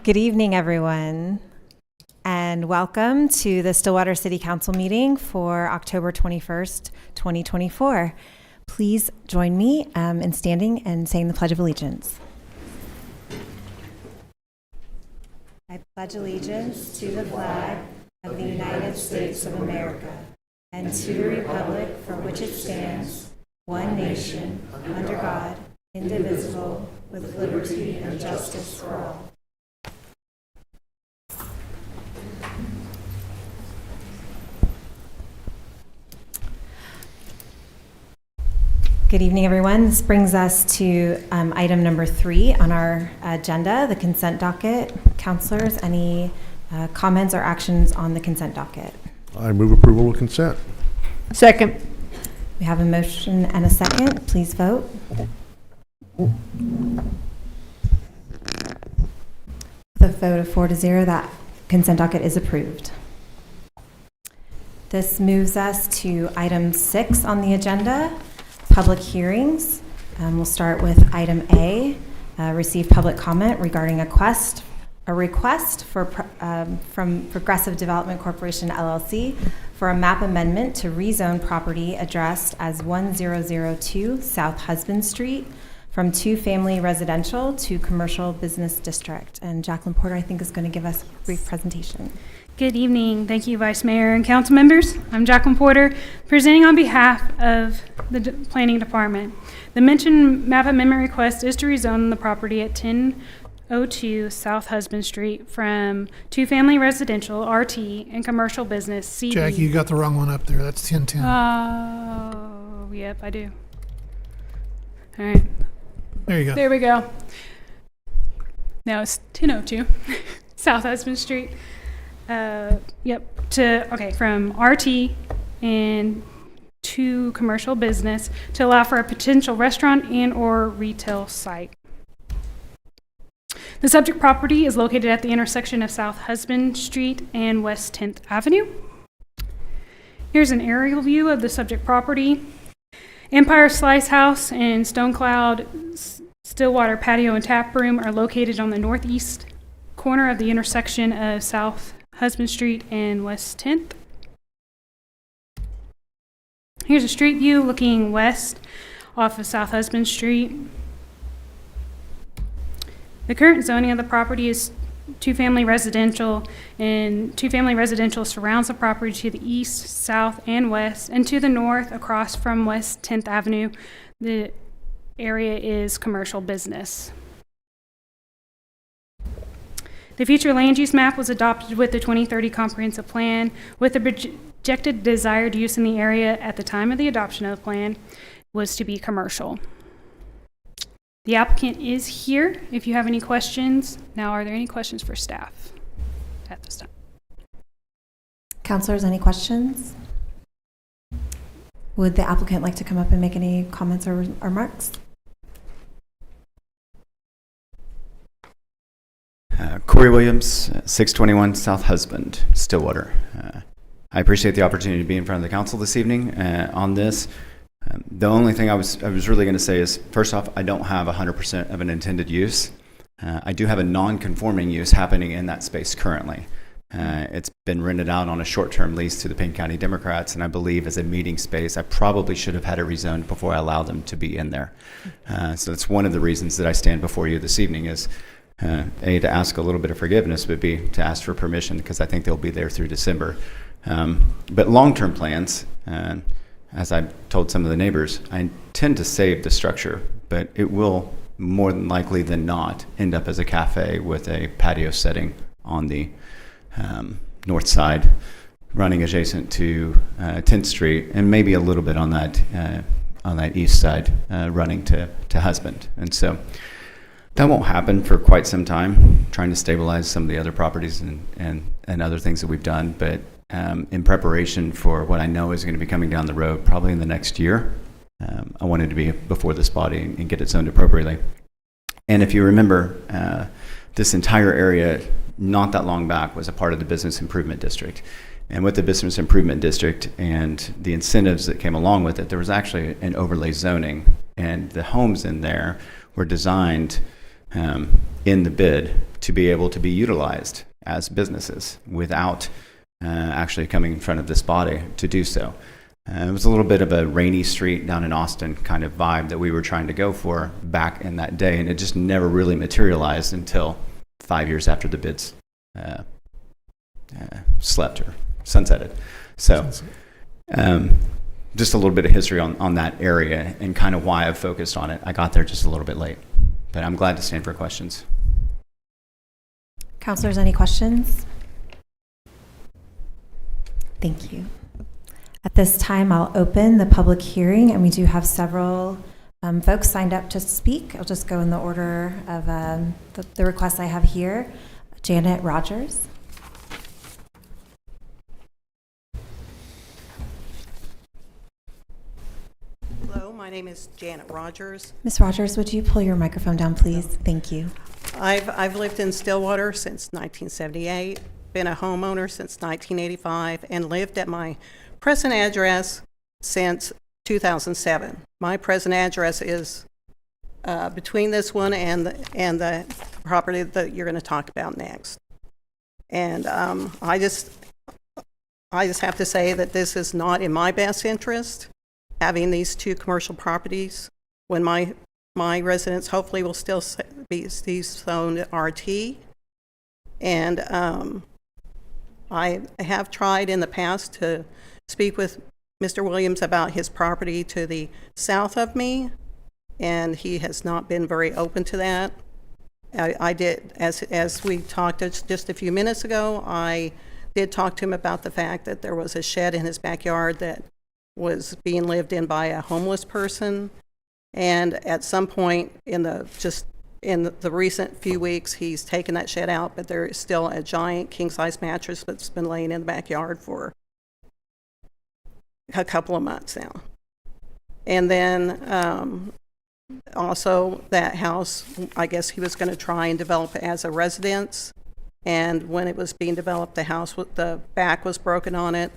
Good evening, everyone, and welcome to the Stillwater City Council meeting for October 21st, 2024. Please join me in standing and saying the Pledge of Allegiance. I pledge allegiance to the flag of the United States of America and to the republic for which it stands, one nation, under God, indivisible, with liberty and justice for all. Good evening, everyone. This brings us to item number 3 on our agenda, the consent docket. Councilors, any comments or actions on the consent docket? I move approval of consent. Second. We have a motion and a second. Please vote. With a vote of 4-0, that consent docket is approved. This moves us to item 6 on the agenda, public hearings. We'll start with item A, receive public comment regarding a request for from Progressive Development Corporation, LLC, for a map amendment to rezone property addressed as 1002 South Husband Street from 2-family residential to commercial business district. And Jacqueline Porter, I think, is going to give us a brief presentation. Good evening. Thank you, Vice Mayor and Council members. I'm Jacqueline Porter, presenting on behalf of the Planning Department. The mentioned map amendment request is to rezone the property at 1002 South Husband Street from 2-family residential, RT, and commercial business, CB. Jackie, you got the wrong one up there. That's 1010. Oh, yep, I do. All right. There you go. There we go. Now it's 1002 South Husband Street. From RT and to commercial business to allow for a potential restaurant and or retail site. The subject property is located at the intersection of South Husband Street and West 10th Avenue. Here's an aerial view of the subject property. Empire Slice House and Stone Cloud Stillwater Patio and Tap Room are located on the northeast corner of the intersection of South Husband Street and West 10th. Here's a street view looking west off of South Husband Street. The current zoning of the property is 2-family residential, and 2-family residential surrounds the property to the east, south, and west, and to the north across from West 10th Avenue. The area is commercial business. The future land use map was adopted with the 2030 comprehensive plan with the projected desired use in the area at the time of the adoption of the plan was to be commercial. The applicant is here if you have any questions. Now, are there any questions for staff at this time? Councilors, any questions? Would the applicant like to come up and make any comments or remarks? Corey Williams, 621 South Husband, Stillwater. I appreciate the opportunity to be in front of the council this evening on this. The only thing I was really going to say is, first off, I don't have 100% of an intended use. I do have a non-conforming use happening in that space currently. It's been rented out on a short-term lease to the Payne County Democrats, and I believe as a meeting space, I probably should have had it rezoned before I allowed them to be in there. So that's one of the reasons that I stand before you this evening is A, to ask a little bit of forgiveness, but B, to ask for permission because I think they'll be there through December. But long-term plans, as I've told some of the neighbors, I intend to save the structure, but it will more than likely than not end up as a cafe with a patio setting on the north side, running adjacent to 10th Street, and maybe a little bit on that east side, running to Husband. And so that won't happen for quite some time, trying to stabilize some of the other properties and other things that we've done. But in preparation for what I know is going to be coming down the road, probably in the next year, I wanted to be before this body and get it zoned appropriately. And if you remember, this entire area, not that long back, was a part of the Business Improvement District. And with the Business Improvement District and the incentives that came along with it, there was actually an overlay zoning. And the homes in there were designed in the bid to be able to be utilized as businesses without actually coming in front of this body to do so. It was a little bit of a rainy street down in Austin kind of vibe that we were trying to go for back in that day, and it just never really materialized until 5 years after the bids slept or sunsetted. So just a little bit of history on that area and kind of why I've focused on it. I got there just a little bit late, but I'm glad to stand for questions. Counselors, any questions? Thank you. At this time, I'll open the public hearing, and we do have several folks signed up to speak. I'll just go in the order of the requests I have here. Janet Rogers. Hello, my name is Janet Rogers. Ms. Rogers, would you pull your microphone down, please? Thank you. I've lived in Stillwater since 1978, been a homeowner since 1985, and lived at my present address since 2007. My present address is between this one and the property that you're going to talk about next. And I just have to say that this is not in my best interest, having these two commercial properties when my residents hopefully will still be zoned RT. And I have tried in the past to speak with Mr. Williams about his property to the south of me, and he has not been very open to that. I did, as we talked just a few minutes ago, I did talk to him about the fact that there was a shed in his backyard that was being lived in by a homeless person, and at some point in the recent few weeks, he's taken that shed out, but there is still a giant king-size mattress that's been laying in the backyard for a couple of months now. And then also that house, I guess he was going to try and develop it as a residence. And when it was being developed, the back was broken on it.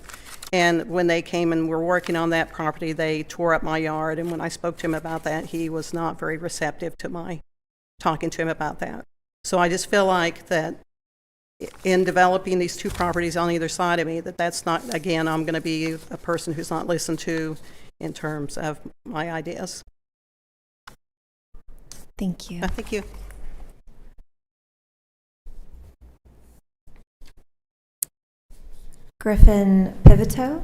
And when they came and were working on that property, they tore up my yard. And when I spoke to him about that, he was not very receptive to my talking to him about that. So I just feel like that in developing these two properties on either side of me, that's not, again, I'm going to be a person who's not listened to in terms of my ideas. Thank you. Thank you. Griffin Pivito.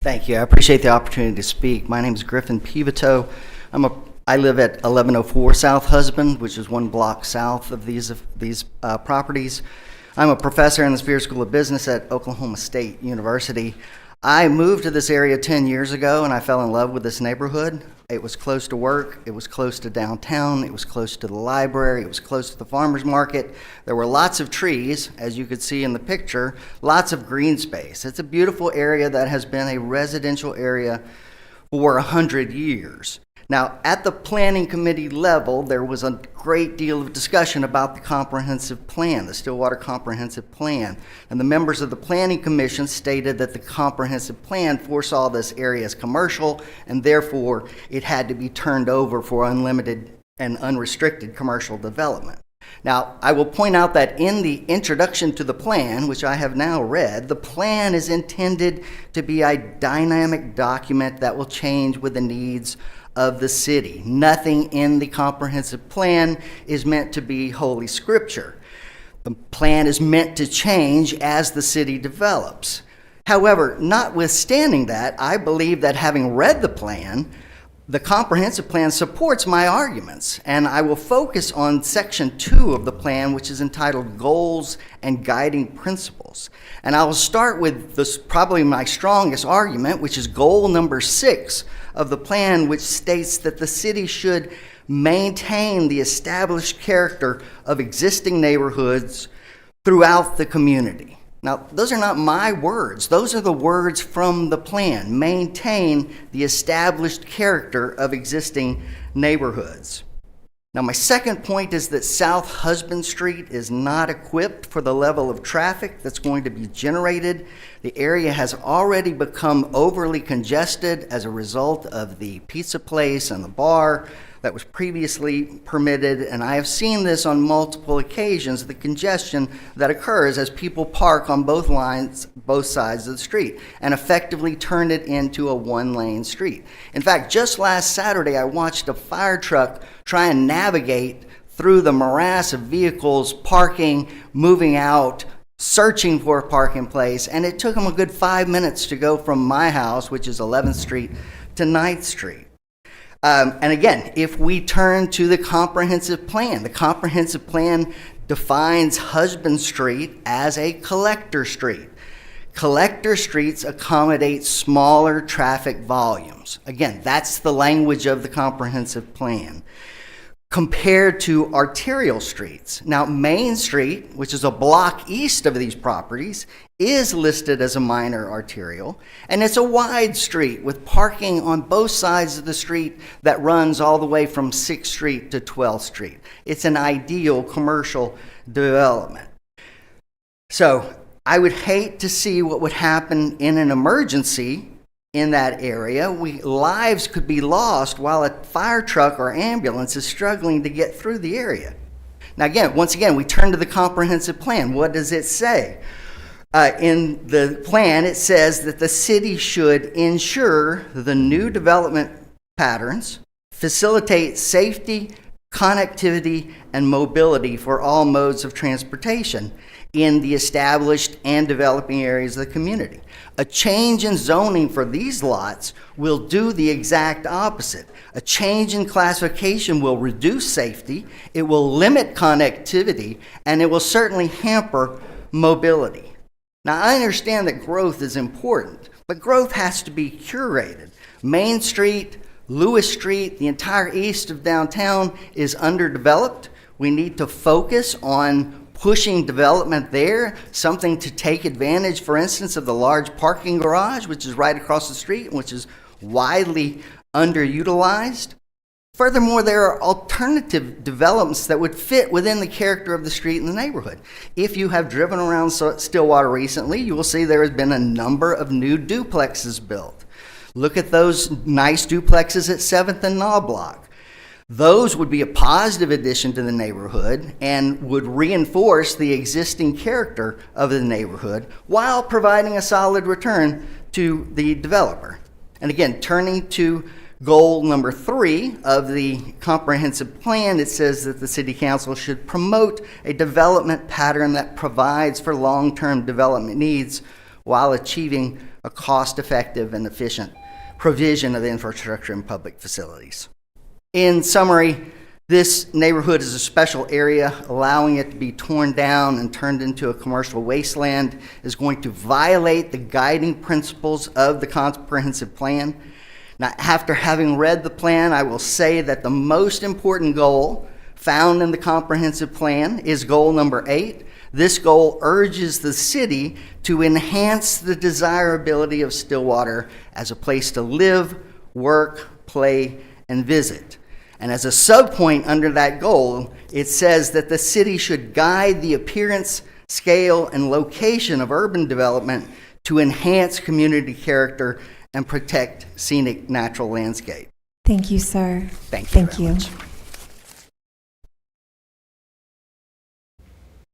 Thank you. I appreciate the opportunity to speak. My name is Griffin Pivito. I live at 1104 South Husband, which is one block south of these properties. I'm a professor in the Spears School of Business at Oklahoma State University. I moved to this area 10 years ago, and I fell in love with this neighborhood. It was close to work, it was close to downtown, it was close to the library, it was close to the farmer's market. There were lots of trees, as you could see in the picture, lots of green space. It's a beautiful area that has been a residential area for 100 years. Now, at the planning committee level, there was a great deal of discussion about the comprehensive plan, the Stillwater Comprehensive Plan. And the members of the planning commission stated that the comprehensive plan foresaw this area as commercial, and therefore it had to be turned over for unlimited and unrestricted commercial development. Now, I will point out that in the introduction to the plan, which I have now read, the plan is intended to be a dynamic document that will change with the needs of the city. Nothing in the comprehensive plan is meant to be Holy Scripture. The plan is meant to change as the city develops. However, notwithstanding that, I believe that having read the plan, the comprehensive plan supports my arguments, and I will focus on section 2 of the plan, which is entitled Goals and Guiding Principles. And I will start with this, probably my strongest argument, which is goal number 6 of the plan, which states that the city should maintain the established character of existing neighborhoods throughout the community. Now, those are not my words. Those are the words from the plan. Maintain the established character of existing neighborhoods. Now, my second point is that South Husband Street is not equipped for the level of traffic that's going to be generated. The area has already become overly congested as a result of the pizza place and the bar. that was previously permitted, and I have seen this on multiple occasions, the congestion that occurs as people park on both sides of the street, and effectively turn it into a one-lane street. In fact, just last Saturday, I watched a fire truck try and navigate through the morass of vehicles parking, moving out, searching for a parking place, and it took them a good 5 minutes to go from my house, which is 11th Street, to 9th Street. And again, if we turn to the comprehensive plan defines Husband Street as a collector street. Collector streets accommodate smaller traffic volumes. Again, that's the language of the comprehensive plan. Compared to arterial streets. Now, Main Street, which is a block east of these properties, is listed as a minor arterial, and it's a wide street with parking on both sides of the street that runs all the way from 6th Street to 12th Street. It's an ideal commercial development. So, I would hate to see what would happen in an emergency in that area. Lives could be lost while a fire truck or ambulance is struggling to get through the area. Now once again, we turn to the comprehensive plan. What does it say? In the plan, it says that the city should ensure the new development patterns facilitate safety, connectivity, and mobility for all modes of transportation in the established and developing areas of the community. A change in zoning for these lots will do the exact opposite. A change in classification will reduce safety, it will limit connectivity, and it will certainly hamper mobility. Now, I understand that growth is important, but growth has to be curated. Main Street, Lewis Street, the entire east of downtown is underdeveloped. We need to focus on pushing development there, something to take advantage, for instance, of the large parking garage, which is right across the street, and which is widely underutilized. Furthermore, there are alternative developments that would fit within the character of the street and the neighborhood. If you have driven around Stillwater recently, you will see there has been a number of new duplexes built. Look at those nice duplexes at 7th and Knobloch. Those would be a positive addition to the neighborhood and would reinforce the existing character of the neighborhood while providing a solid return to the developer. And again, turning to goal number 3 of the comprehensive plan, it says that the city council should promote a development pattern that provides for long-term development needs while achieving a cost-effective and efficient provision of infrastructure and public facilities. In summary, this neighborhood is a special area. Allowing it to be torn down and turned into a commercial wasteland is going to violate the guiding principles of the comprehensive plan. Now, after having read the plan, I will say that the most important goal found in the comprehensive plan is goal number 8. This goal urges the city to enhance the desirability of Stillwater as a place to live, work, play, and visit. And as a subpoint under that goal, it says that the city should guide the appearance, scale, and location of urban development to enhance community character and protect scenic natural landscape. Thank you, sir. Thank you. Thank you.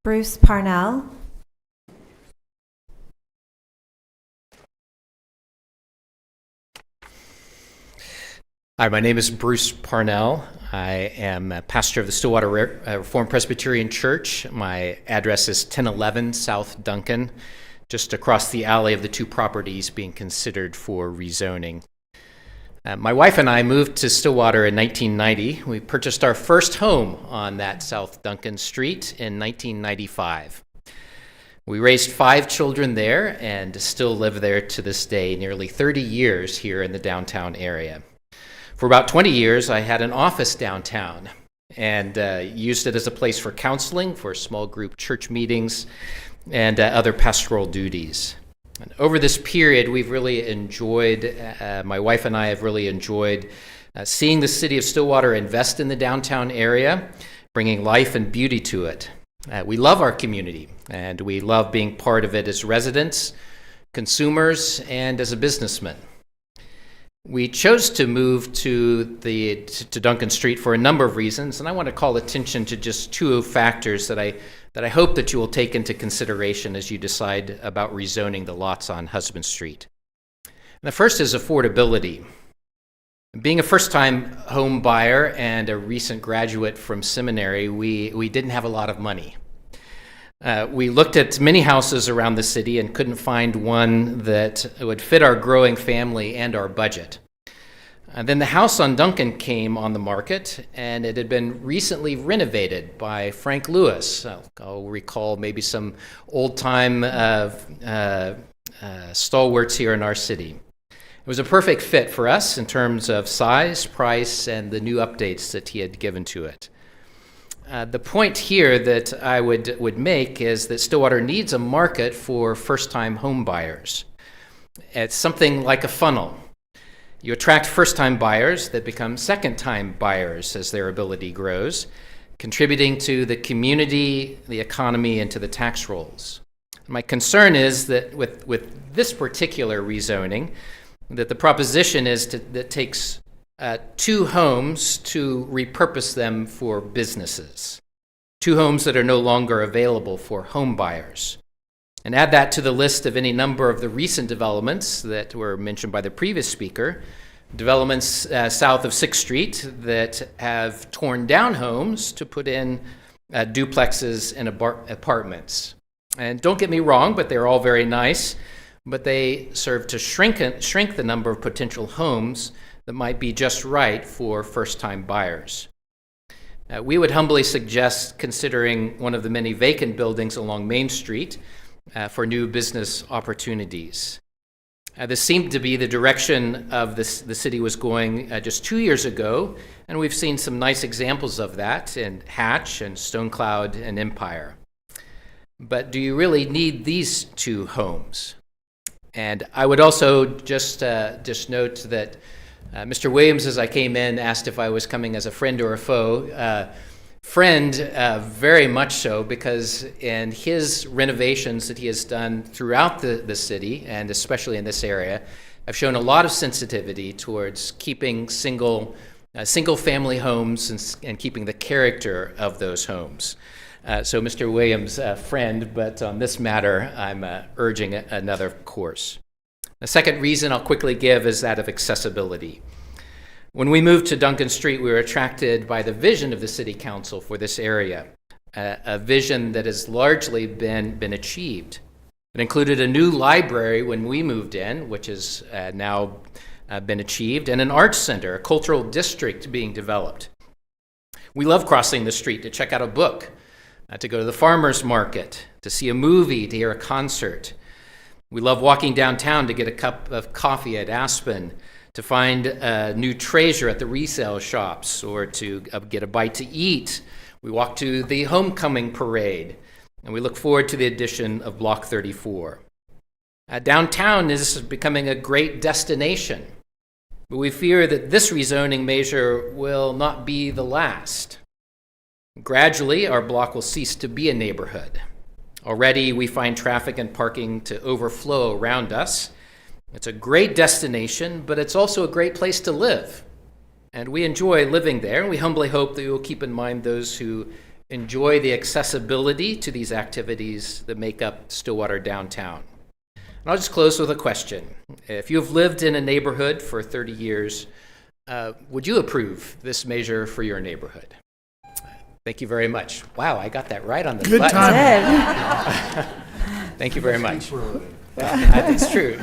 Bruce Parnell. Hi, my name is Bruce Parnell. I am a pastor of the Stillwater Reformed Presbyterian Church. My address is 1011 South Duncan, just across the alley of the 2 properties being considered for rezoning. My wife and I moved to Stillwater in 1990. We purchased our first home on that South Duncan Street in 1995. We raised 5 children there and still live there to this day, nearly 30 years here in the downtown area. For about 20 years, I had an office downtown and used it as a place for counseling, for small group church meetings, and other pastoral duties. And over this period, we've really enjoyed, my wife and I have really enjoyed seeing the city of Stillwater invest in the downtown area, bringing life and beauty to it. We love our community, and we love being part of it as residents, consumers, and as a businessman. We chose to move to Duncan Street for a number of reasons, and I want to call attention to just two factors that I hope that you will take into consideration as you decide about rezoning the lots on Husband Street. And the first is affordability. Being a first-time home buyer and a recent graduate from seminary, we didn't have a lot of money. We looked at many houses around the city and couldn't find one that would fit our growing family and our budget. Then the house on Duncan came on the market, and it had been recently renovated by Frank Lewis. I'll recall maybe some old-time stalwarts here in our city. It was a perfect fit for us in terms of size, price, and the new updates that he had given to it. The point here that I would make is that Stillwater needs a market for first-time home buyers. It's something like a funnel. You attract first-time buyers that become second-time buyers as their ability grows, contributing to the community, the economy, and to the tax rolls. My concern is that with this particular rezoning, that the proposition is that takes two homes to repurpose them for businesses, two homes that are no longer available for home buyers. And add that to the list of any number of the recent developments that were mentioned by the previous speaker, developments south of 6th Street that have torn down homes to put in duplexes and apartments. And don't get me wrong, but they're all very nice, but they serve to shrink the number of potential homes that might be just right for first-time buyers. We would humbly suggest considering one of the many vacant buildings along Main Street for new business opportunities. This seemed to be the direction of the city was going just 2 years ago, and we've seen some nice examples of that in Hatch and Stonecloud and Empire. But do you really need these two homes? And I would also just note that Mr. Williams, as I came in, asked if I was coming as a friend or a foe. Friend, very much so, because in his renovations that he has done throughout the city, and especially in this area, I've shown a lot of sensitivity towards keeping single-family homes and keeping the character of those homes. So Mr. Williams, friend, but on this matter, I'm urging another course. The second reason I'll quickly give is that of accessibility. When we moved to Duncan Street, we were attracted by the vision of the City Council for this area, a vision that has largely been achieved. It included a new library when we moved in, which has now been achieved, and an arts center, a cultural district being developed. We love crossing the street to check out a book, to go to the farmer's market, to see a movie, to hear a concert. We love walking downtown to get a cup of coffee at Aspen, to find a new treasure at the resale shops, or to get a bite to eat. We walk to the homecoming parade, and we look forward to the addition of Block 34. Downtown is becoming a great destination, but we fear that this rezoning measure will not be the last. Gradually, our block will cease to be a neighborhood. Already, we find traffic and parking to overflow around us. It's a great destination, but it's also a great place to live. And we enjoy living there, and we humbly hope that you will keep in mind those who enjoy the accessibility to these activities that make up Stillwater downtown. And I'll just close with a question. If you've lived in a neighborhood for 30 years, would you approve this measure for your neighborhood? Thank you very much. Wow, I got that right on the Good button. time. Thank you very much. That's true.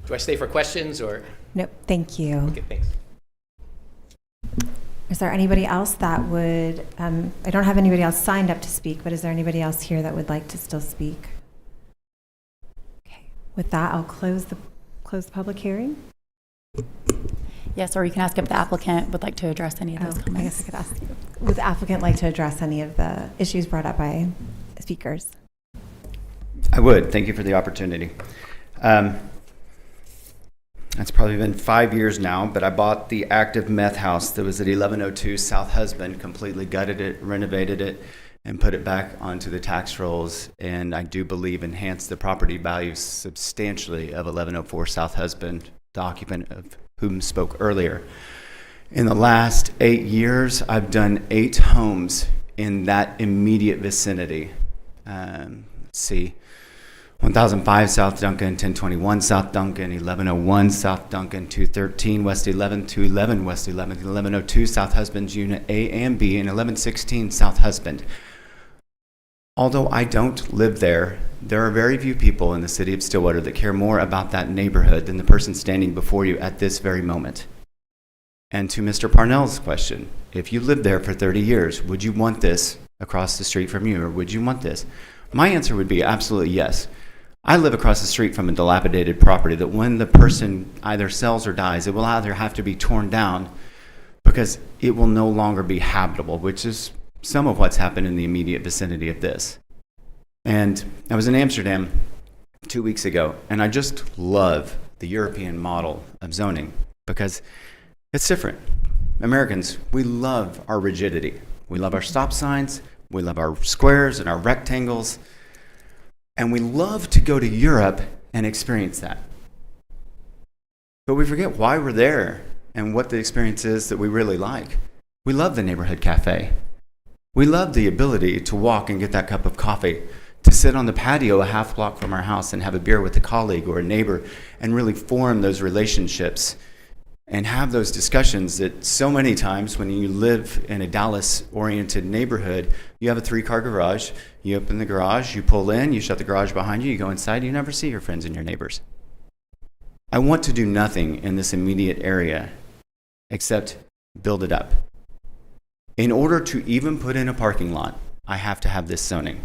Do I stay for questions or? Nope, thank you. Okay, thanks. Is there anybody else that would, I don't have anybody else signed up to speak, but is there anybody else here that would like to still speak? Okay, with that, I'll close the public hearing. Yes, or you can ask if the applicant would like to address any of those I comments. guess I could ask, would the applicant like to address any of the issues brought up by speakers? I would. Thank you for the opportunity. It's probably been 5 years now, but I bought the active meth house that was at 1102 South Husband, completely gutted it, renovated it, and put it back onto the tax rolls, and I do believe enhanced the property value substantially of 1104 South Husband the occupant of whom spoke earlier. In the last 8 years, I've done 8 homes in that immediate vicinity. Let's see, 1005 South Duncan, 1021 South Duncan, 1101 South Duncan, 213 West 11th, 211 West 11th, 1102 South Husband's Unit A and B, and 1116 South Husband. Although I don't live there, there are very few people in the city of Stillwater that care more about that neighborhood than the person standing before you at this very moment. And to Mr. Parnell's question, if you lived there for 30 years, would you want this across the street from you, or would you want this? My answer would be absolutely yes. I live across the street from a dilapidated property that when the person either sells or dies, it will either have to be torn down because it will no longer be habitable, which is some of what's happened in the immediate vicinity of this. And I was in Amsterdam 2 weeks ago, and I just love the European model of zoning because it's different. Americans, we love our rigidity. We love our stop signs, we love our squares and our rectangles, and we love to go to Europe and experience that. But we forget why we're there and what the experience is that we really like. We love the neighborhood cafe. We love the ability to walk and get that cup of coffee, to sit on the patio a half block from our house and have a beer with a colleague or a neighbor and really form those relationships and have those discussions that so many times when you live in a Dallas-oriented neighborhood, you have a 3-car garage, you open the garage, you pull in, you shut the garage behind you, you go inside, you never see your friends and your neighbors. I want to do nothing in this immediate area except build it up. In order to even put in a parking lot, I have to have this zoning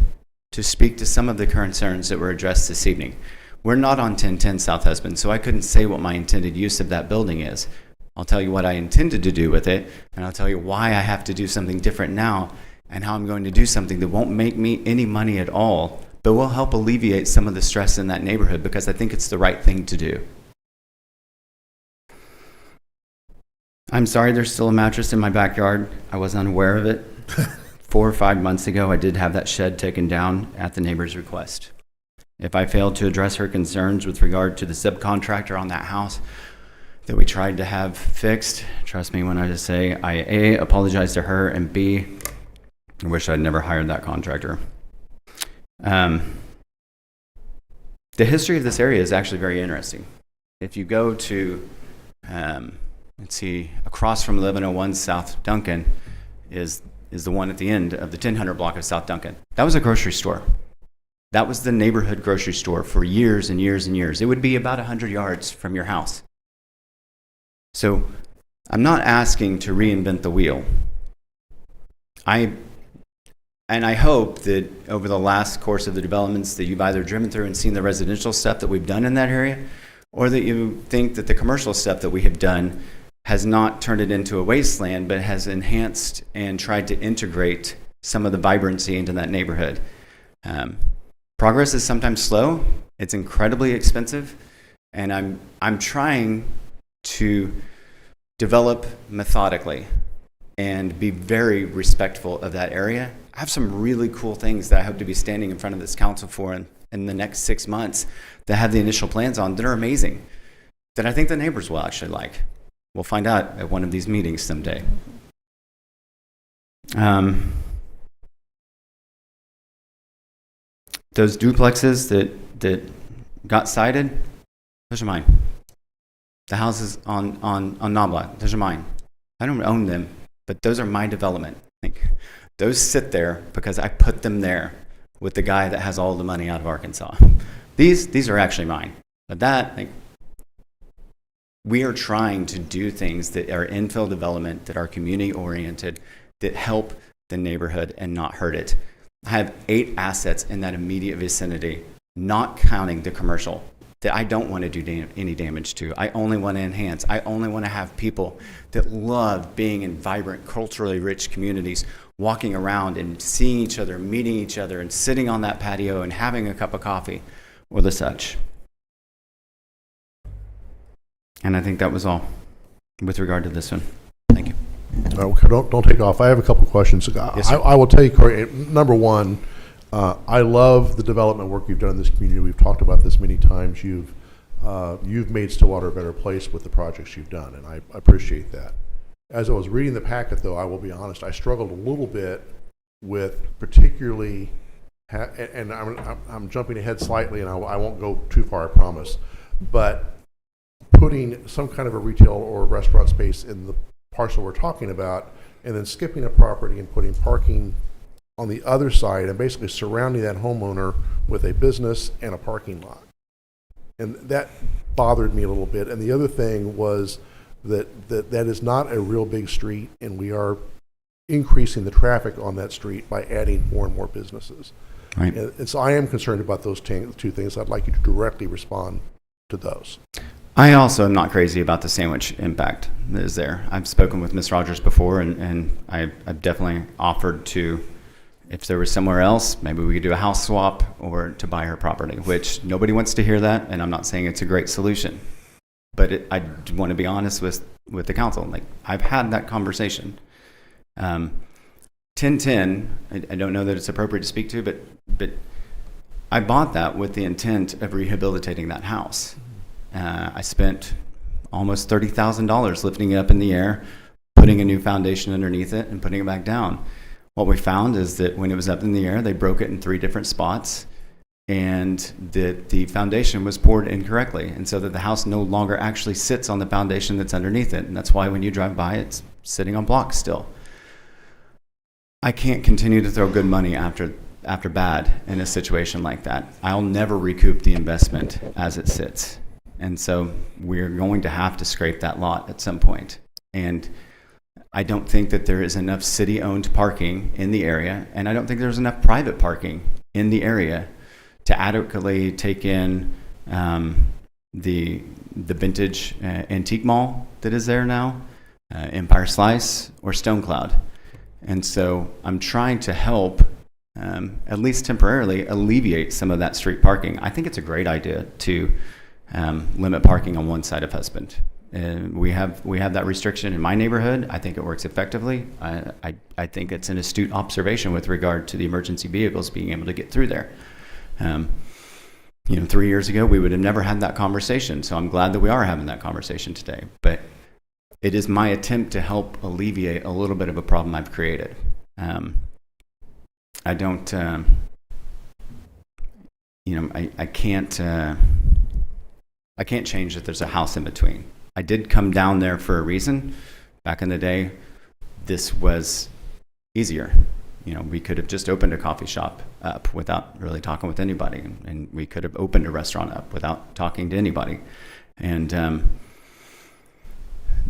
to speak to some of the concerns that were addressed this evening. We're not on 1010 South Husband, so I couldn't say what my intended use of that building is. I'll tell you what I intended to do with it, and I'll tell you why I have to do something different now, and how I'm going to do something that won't make me any money at all, but will help alleviate some of the stress in that neighborhood because I think it's the right thing to do. I'm sorry there's still a mattress in my backyard. I was unaware of it. 4 or 5 months ago, I did have that shed taken down at the neighbor's request. If I failed to address her concerns with regard to the subcontractor on that house that we tried to have fixed, trust me when I just say I A, apologize to her, and B, I wish I'd never hired that contractor. The history of this area is actually very interesting. If you go to, let's see, across from 1101 South Duncan is the one at the end of the 1000 block of South Duncan. That was a grocery store. That was the neighborhood grocery store for years and years and years. It would be about 100 yards from your house. So I'm not asking to reinvent the wheel. I hope that over the last course of the developments that you've either driven through and seen the residential stuff that we've done in that area, or that you think that the commercial stuff that we have done has not turned it into a wasteland, but has enhanced and tried to integrate some of the vibrancy into that neighborhood. Progress is sometimes slow. It's incredibly expensive, and I'm trying to develop methodically and be very respectful of that area. I have some really cool things that I hope to be standing in front of this council for in the next 6 months that have the initial plans on that are amazing, that I think the neighbors will actually like. We'll find out at one of these meetings someday. Those duplexes that got cited, those are mine. The houses on Knobloch, those are mine. I don't own them, but those are my development. Those sit there because I put them there with the guy that has all the money out of Arkansas. These are actually mine. But we are trying to do things that are infill development, that are community oriented, that help the neighborhood and not hurt it. I have 8 assets in that immediate vicinity, not counting the commercial, that I don't want to do any damage to. I only want to enhance. I only want to have people that love being in vibrant, culturally rich communities, walking around and seeing each other, meeting each other, and sitting on that patio and having a cup of coffee or the such. And I think that was all with regard to this one. Thank you. Okay, don't take off. I have a couple questions. Yes, sir. I will tell you, Corey, number one, I love the development work you've done in this community. We've talked about this many times. You've you've made Stillwater a better place with the projects you've done, and I appreciate that. As I was reading the packet, though, I will be honest, I struggled a little bit with particularly, and I'm jumping ahead slightly, and I won't go too far, I promise, but putting some kind of a retail or restaurant space in the parcel we're talking about, and then skipping a property and putting parking on the other side, and basically surrounding that homeowner with a business and a parking lot. And that bothered me a little bit. And the other thing was that is not a real big street, and we are increasing the traffic on that street by adding more and more businesses. Right. And so I am concerned about those two things. I'd like you to directly respond to those. I also am not crazy about the sandwich impact that is there. I've spoken with Ms. Rogers before, and I've definitely offered to, if there was somewhere else, maybe we could do a house swap or to buy her property, which nobody wants to hear that, and I'm not saying it's a great solution. But I want to be honest with the council. Like, I've had that conversation. 1010, I don't know that it's appropriate to speak to, but I bought that with the intent of rehabilitating that house. I spent almost $30,000 lifting it up in the air, putting a new foundation underneath it, and putting it back down. What we found is that when it was up in the air, they broke it in 3 different spots, and that the foundation was poured incorrectly, and so that the house no longer actually sits on the foundation that's underneath it, and that's why when you drive by, it's sitting on blocks still. I can't continue to throw good money after bad in a situation like that. I'll never recoup the investment as it sits. And so we're going to have to scrape that lot at some point. And I don't think that there is enough city-owned parking in the area, and I don't think there's enough private parking in the area to adequately take in the vintage antique mall that is there now, Empire Slice, or Stone Cloud. And so I'm trying to help, at least temporarily, alleviate some of that street parking. I think it's a great idea to limit parking on one side of Husband. We have that restriction in my neighborhood. I think it works effectively. I think it's an astute observation with regard to the emergency vehicles being able to get through there. 3 years ago, we would have never had that conversation. So I'm glad that we are having that conversation today. But it is my attempt to help alleviate a little bit of a problem I've created. I don't, I can't change that there's a house in between. I did come down there for a reason. Back in the day, this was easier. We could have just opened a coffee shop up without really talking with anybody, and we could have opened a restaurant up without talking to anybody. And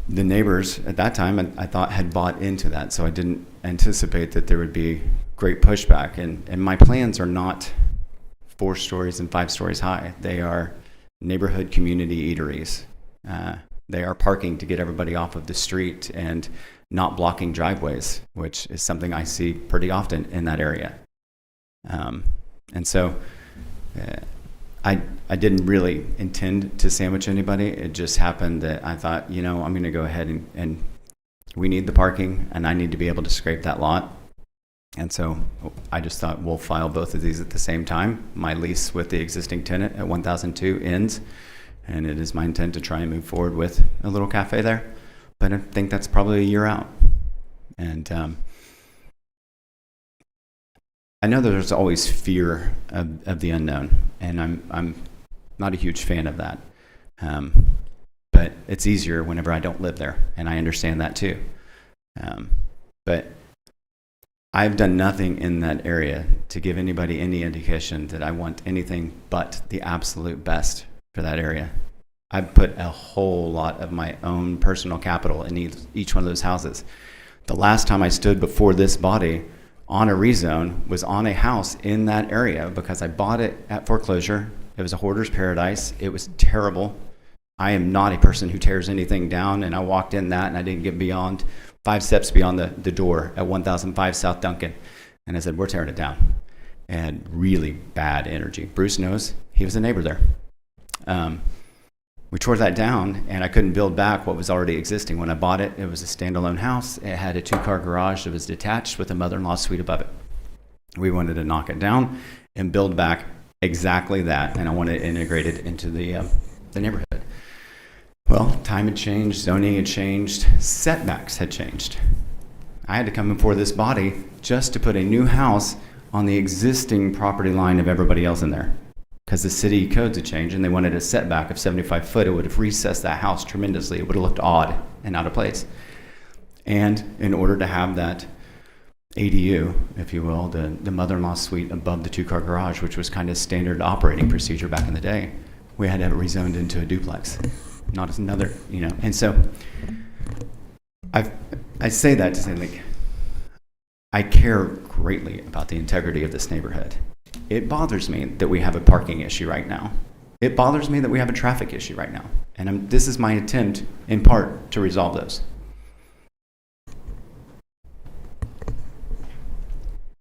the neighbors at that time, I thought, had bought into that, so I didn't anticipate that there would be great pushback. And my plans are not 4 stories and 5 stories high. They are neighborhood community eateries. They are parking to get everybody off of the street and not blocking driveways, which is something I see pretty often in that area. And so I didn't really intend to sandwich anybody. It just happened that I thought, I'm going to go ahead and we need the parking, and I need to be able to scrape that lot. And so I just thought we'll file both of these at the same time. My lease with the existing tenant at 1002 ends, and it is my intent to try and move forward with a little cafe there. But I think that's probably a year out. And I know that there's always fear of the unknown, and I'm not a huge fan of that. But it's easier whenever I don't live there, and I understand that too. But I've done nothing in that area to give anybody any indication that I want anything but the absolute best for that area. I've put a whole lot of my own personal capital in each one of those houses. The last time I stood before this body on a rezone was on a house in that area because I bought it at foreclosure. It was a hoarder's paradise. It was terrible. I am not a person who tears anything down, and I walked in that and I didn't get beyond 5 steps beyond the door at 1005 South Duncan. And I said, we're tearing it down. And really bad energy. Bruce knows. He was a neighbor there. We tore that down, and I couldn't build back what was already existing. When I bought it, it was a standalone house. It had a 2-car garage that was detached with a mother-in-law suite above it. We wanted to knock it down and build back exactly that, and I wanted it integrated into the the neighborhood. Well, time had changed, zoning had changed, setbacks had changed. I had to come before this body just to put a new house on the existing property line of everybody else in there. Because the city codes had changed and they wanted a setback of 75 foot. It would have recessed that house tremendously. It would have looked odd and out of place. And in order to have that ADU, if you will, the mother-in-law suite above the two-car garage, which was kind of standard operating procedure back in the day, we had to have it rezoned into a duplex, not as another, you know. And so I say that to say, like, I care greatly about the integrity of this neighborhood. It bothers me that we have a parking issue right now. It bothers me that we have a traffic issue right now. And this is my attempt, in part, to resolve those.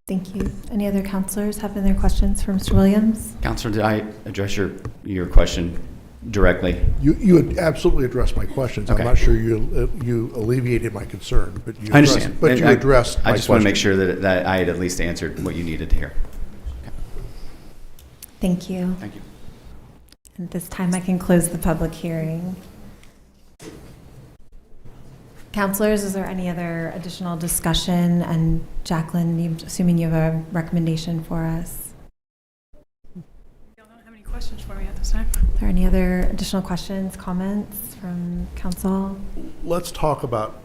Thank you. Any other counselors have any questions for Mr. Williams? Counselor, did I address your question directly? You had absolutely addressed my questions. Okay. I'm not sure you alleviated my concern, but you I understand. But you addressed my I just want to make question. sure that I had at least answered what you needed to hear. Thank you. Thank you. At this time, I can close the public hearing. Counselors, is there any other additional discussion? And Jacqueline, assuming you have a recommendation for us. Y'all don't have any questions for me at this time? Are there any other additional questions, comments from council? Let's talk about,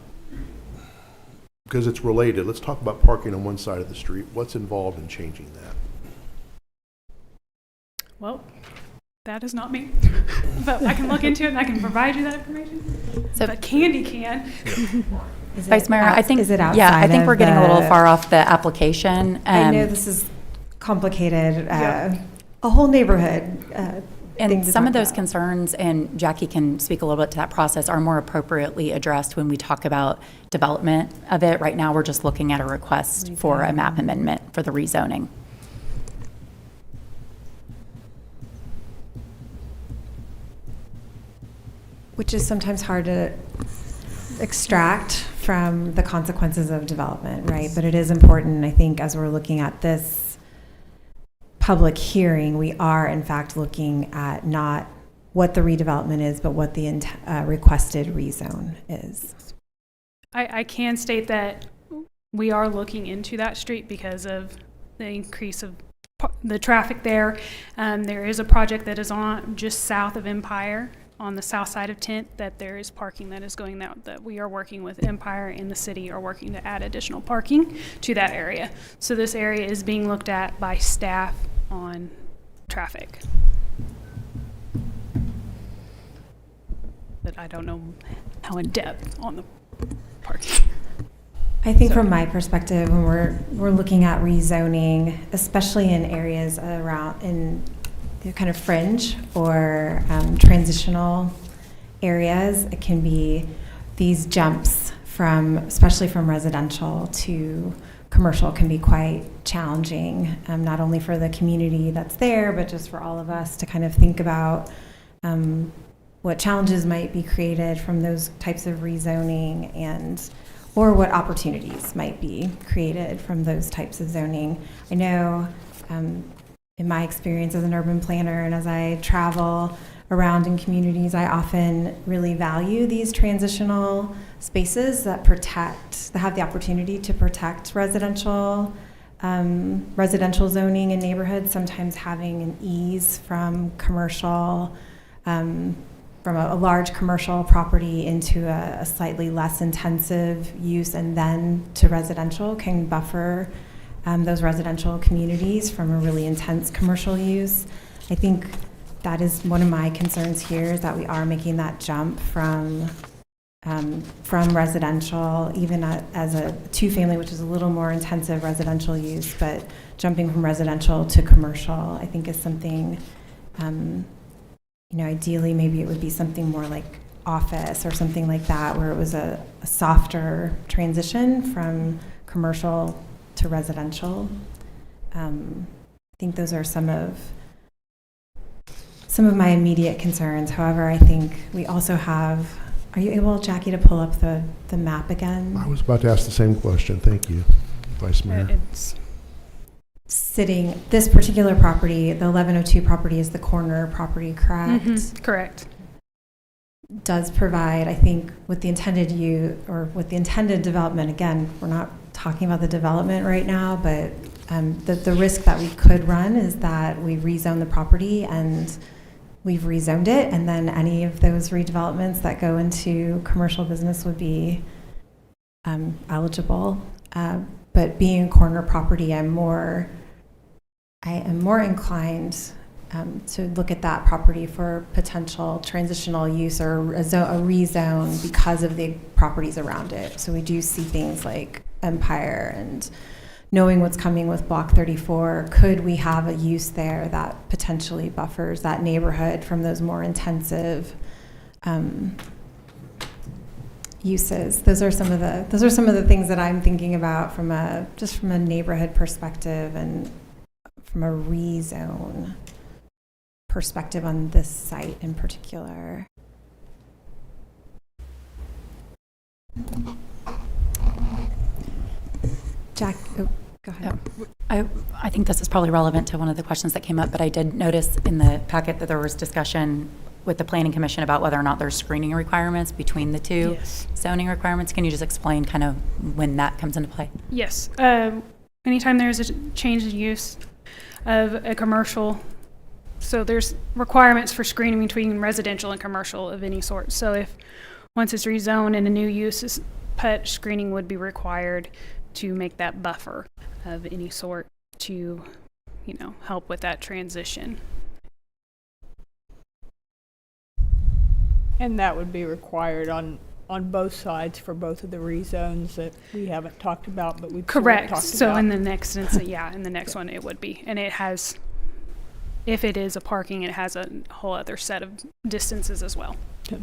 because it's related, let's talk about parking on one side of the street. What's involved in changing that? Well, that is not me. But I can look into it and I can provide you that information. So- But Candy can. Is Vice it Mayor, I think, is it outside yeah, I think we're of getting a little the- far off the application. I know this is complicated, a whole neighborhood thing And to some talk of those about. concerns, and Jackie can speak a little bit to that process, are more appropriately addressed when we talk about development of it. Right now, we're just looking at a request for a map amendment for the rezoning. Which is sometimes hard to extract from the consequences of development, right? But it is important, I think, as we're looking at this public hearing, we are in fact looking at not what the redevelopment is, but what the requested rezone is. I can state that we are looking into that street because of the increase of the traffic there. There is a project that is on just south of Empire on the south side of 10th that there is parking that is going out, that we are working with Empire and the city are working to add additional parking to that area. So this area is being looked at by staff on traffic. But I don't know how in depth on the parking. I think from my perspective, when we're looking at rezoning, especially in areas around in the kind of fringe or transitional areas, it can be these jumps from, especially from residential to commercial, can be quite challenging, not only for the community that's there, but just for all of us to kind of think about what challenges might be created from those types of rezoning and or what opportunities might be created from those types of zoning. I know in my experience as an urban planner and as I travel around in communities, I often really value these transitional spaces that have the opportunity to protect residential zoning in neighborhoods, sometimes having an ease from commercial, from a large commercial property into a slightly less intensive use and then to residential can buffer those residential communities from a really intense commercial use. I think that is one of my concerns here, is that we are making that jump from residential, even as a two-family, which is a little more intensive residential use, but jumping from residential to commercial, I think is something, ideally maybe it would be something more like office or something like that, where it was a softer transition from commercial to residential. I think those are some of my immediate concerns. However, I think we also have, are you able, Jackie, to pull up the map again? I was about to ask the same question. Thank you, Vice Mayor. It's This particular property, the 1102 property, is the corner property, correct? correct. does provide, I think, with the intended use or with the intended development. Again, we're not talking about the development right now, but the risk that we could run is that we rezone the property and we've rezoned it, and then any of those redevelopments that go into commercial business would be eligible. But being a corner property, I am more inclined to look at that property for potential transitional use or a rezone because of the properties around it. So we do see things like Empire, and knowing what's coming with Block 34, could we have a use there that potentially buffers that neighborhood from those more intensive uses? Those are some of the things that I'm thinking about from a neighborhood perspective and from a rezone perspective on this site in particular. Jack, oh, go ahead. I think this is probably relevant to one of the questions that came up, but I did notice in the packet that there was discussion with the Planning Commission about whether or not there's screening requirements between the two zoning requirements. Can you just explain kind of when that comes into play? Yes. Anytime there's a change of use of a commercial, so there's requirements for screening between residential and commercial of any sort. So if once it's rezoned and a new use is put, screening would be required to make that buffer of any sort to, help with that transition. And that would be required on both sides for both of the rezones that we haven't talked about, but we've Correct. talked So about. in the next instance, in the next one it would be, and it has, if it is a parking, it has a whole other set of distances as well. Okay.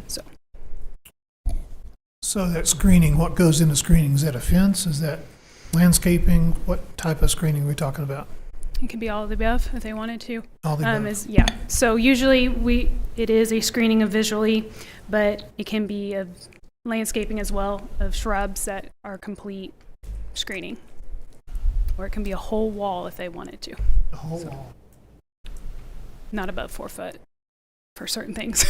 So that screening, what goes into screening? Is that a fence? Is that landscaping? What type of screening are we talking about? It could be all of the above if they wanted to. All the above. So usually it is a screening of visually, but it can be of landscaping as well, of shrubs that are complete screening. Or it can be a whole wall if they wanted to. The whole wall. Not above 4 foot for certain things.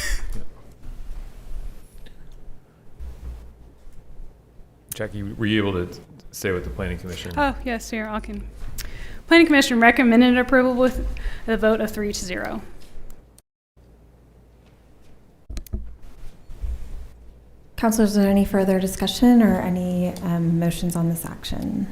Jackie, were you able to say what the Planning Commission? Oh, yes, here, Planning Commission recommended approval with a vote of 3-0. Councilors, is there any further discussion or any motions on this action?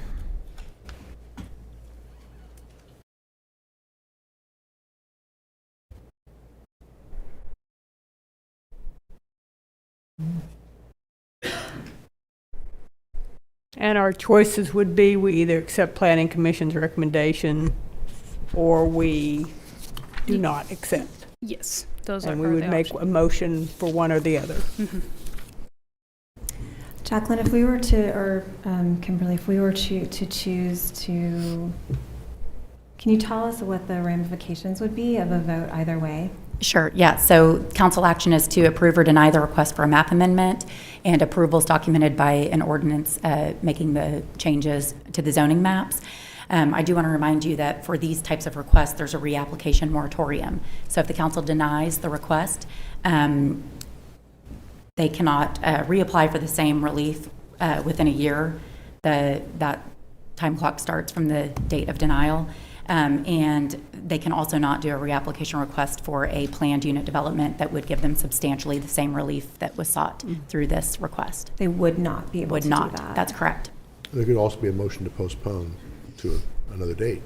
And our choices would be we either accept Planning Commission's recommendation or we do not accept. Yes, those are And we would make a motion for one or the other. Mm-hmm. Jacqueline, if we were to, or Kimberly, if we were to choose to, can you tell us what the ramifications would be of a vote either way? Sure, yeah. So council action is to approve or deny the request for a map amendment, and approval is documented by an ordinance making the changes to the zoning maps. I do want to remind you that for these types of requests, there's a reapplication moratorium. So if the council denies the request, they cannot reapply for the same relief within a year. That time clock starts from the date of denial. And they can also not do a reapplication request for a planned unit development that would give them substantially the same relief that was sought through this request. They would not be able to do that. That's correct. There could also be a motion to postpone to another date.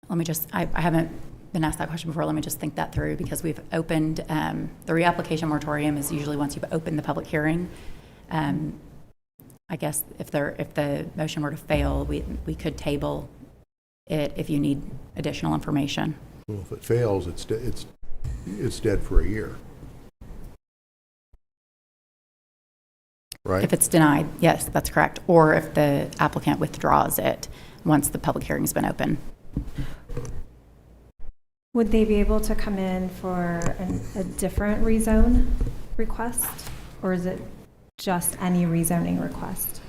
Let me just, I haven't been asked that question before. Let me just think that through, because we've opened, the reapplication moratorium is usually once you've opened the public hearing. I guess if the motion were to fail, we could table it if you need additional information. Well, if it fails, it's dead for a year. Right? If it's denied, yes, that's correct. Or if the applicant withdraws it once the public hearing's been open. Would they be able to come in for a different rezone request, or is it just any rezoning request?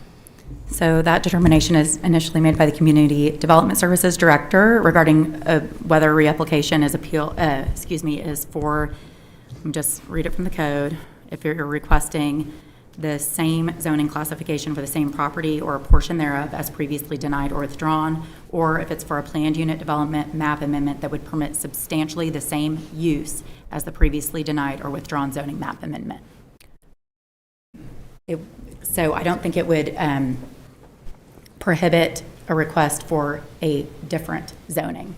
So that determination is initially made by the Community Development Services Director regarding whether reapplication is is for, let me just read it from the code. If you're requesting the same zoning classification for the same property or a portion thereof as previously denied or withdrawn, or if it's for a planned unit development map amendment that would permit substantially the same use as the previously denied or withdrawn zoning map amendment. So I don't think it would prohibit a request for a different zoning.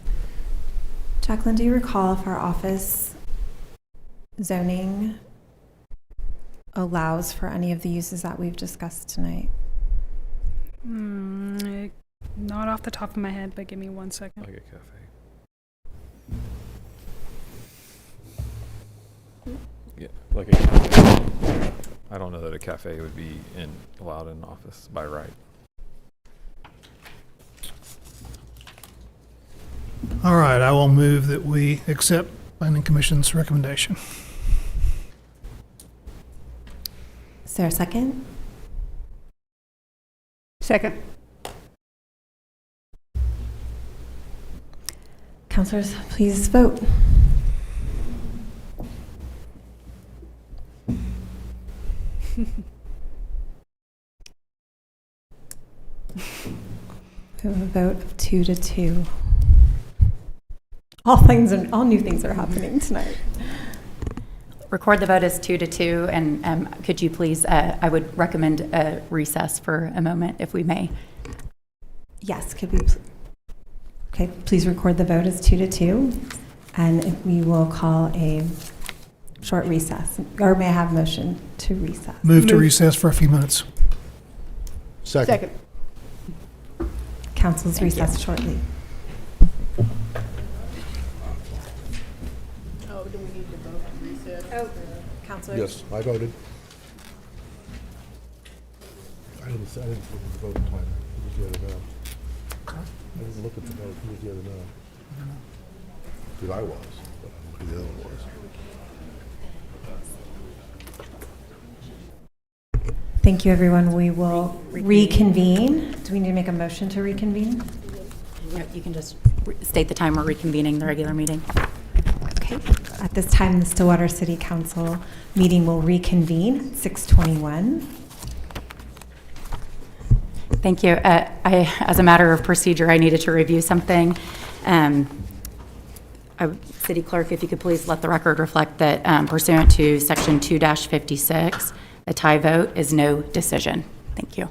Jacqueline, do you recall if our office zoning allows for any of the uses that we've discussed tonight? Not off the top of my head, but give me 1 second. Like a cafe. Yeah, like a cafe. I don't know that a cafe would be allowed in office by right. All right, I will move that we accept Planning Commission's recommendation. Is there a second? Second. Councilors, please vote. We have a vote of 2-2. All new things are happening tonight. Record the vote as 2-2, and could you please, I would recommend a recess for a moment, if we may. Yes, could we? Okay, please record the vote as 2-2, and we will call a short recess. Or may I have a motion to recess? Move to recess for a few minutes. Second. Council's recess shortly. Oh, do we need to vote to recess? Oh, Councilor. Yes, I voted. I didn't look at the vote plan. Who was the other no? I didn't look at the vote. Who was the other no? Who I was, but I don't know who the other one was. Thank you, everyone. We will reconvene. Do we need to make a motion to reconvene? No, you can just state the time we're reconvening the regular meeting. Okay. At this time, the Stillwater City Council meeting will reconvene at 6:21. Thank you. As a matter of procedure, I needed to review something. City Clerk, if you could please let the record reflect that pursuant to Section 2-56, a tie vote is no decision. Thank you.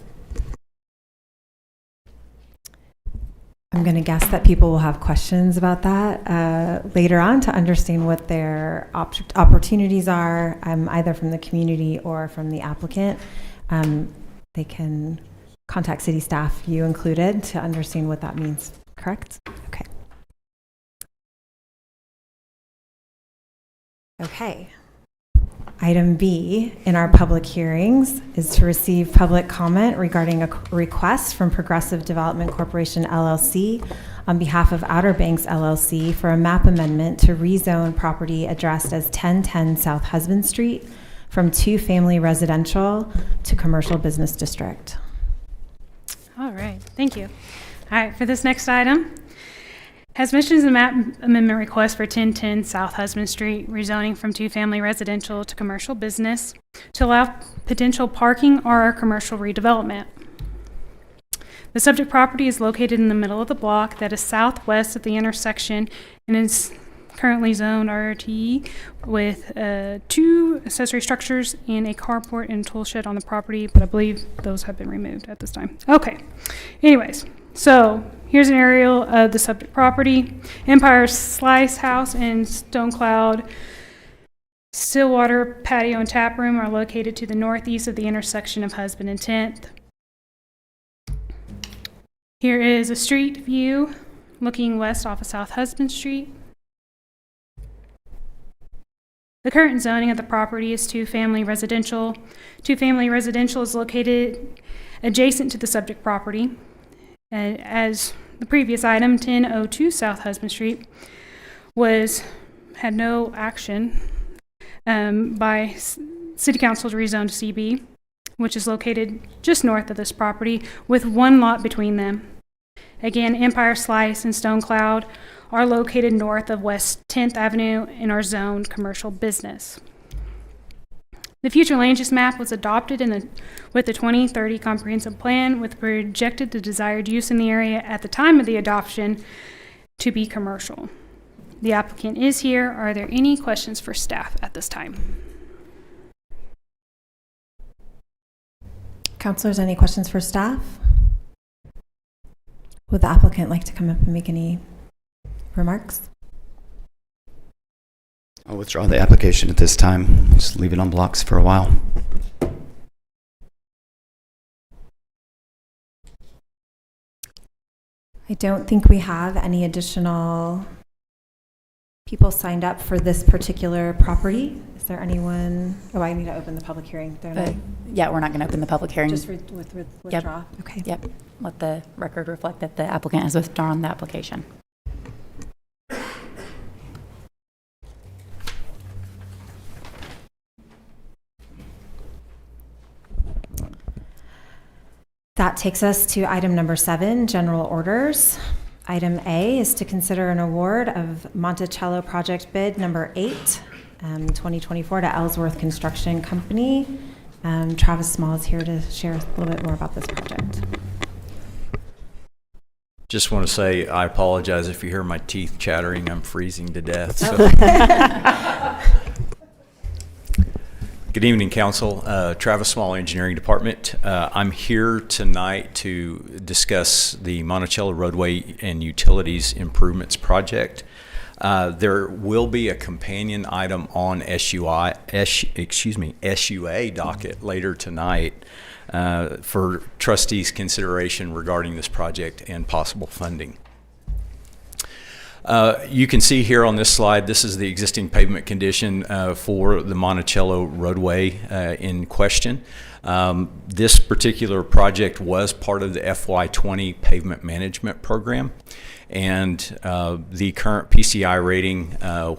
I'm going to guess that people will have questions about that later on to understand what their opportunities are, either from the community or from the applicant. They can contact city staff, you included, to understand what that means, correct? Okay. Okay. Item B in our public hearings is to receive public comment regarding a request from Progressive Development Corporation, LLC, on behalf of Outer Banks, LLC, for a map amendment to rezone property addressed as 1010 South Husband Street from 2-family residential to commercial business district. All right, thank you. All right, for this next item, has mentioned the map amendment request for 1010 South Husband Street, rezoning from 2-family residential to commercial business to allow potential parking or commercial redevelopment. The subject property is located in the middle of the block that is southwest of the intersection and is currently zoned RRT with 2 accessory structures and a carport and tool shed on the property, but I believe those have been removed at this time. Okay, anyways, so here's an aerial of the subject property. Empire Slice House and Stone Cloud Stillwater patio and tap room are located to the northeast of the intersection of Husband and 10th. Here is a street view looking west off of South Husband Street. The current zoning of the property is 2-family residential. 2-family residential is located adjacent to the subject property. As the previous item, 1002 South Husband Street had no action by City Council to rezone to CB. which is located just north of this property, with one lot between them. Again, Empire Slice and Stone Cloud are located north of West 10th Avenue and are zoned commercial business. The future land use map was adopted with the 2030 comprehensive plan with projected the desired use in the area at the time of the adoption to be commercial. The applicant is here. Are there any questions for staff at this time? Counselors, any questions for staff? Would the applicant like to come up and make any remarks? I'll withdraw the application at this time. Just leave it on blocks for a while. I don't think we have any additional people signed up for this particular property. Is there anyone? Oh, I need to open the public hearing. Yeah, we're not going to open the public hearing. Just withdraw? Okay. Yep. Let the record reflect that the applicant has withdrawn the application. That takes us to item number 7, general orders. Item A is to consider an award of Monticello project bid number 8, 2024 to Ellsworth Construction Company. Travis Small is here to share a little bit more about this project. Just want to say I apologize if you hear my teeth chattering. I'm freezing to death. So. Good evening, Council. Travis Small, Engineering Department. I'm here tonight to discuss the Monticello Roadway and Utilities Improvements Project. There will be a companion item on SUA docket later tonight for trustees' consideration regarding this project and possible funding. You can see here on this slide, this is the existing pavement condition for the Monticello roadway in question. This particular project was part of the FY20 pavement management program, and the current PCI rating,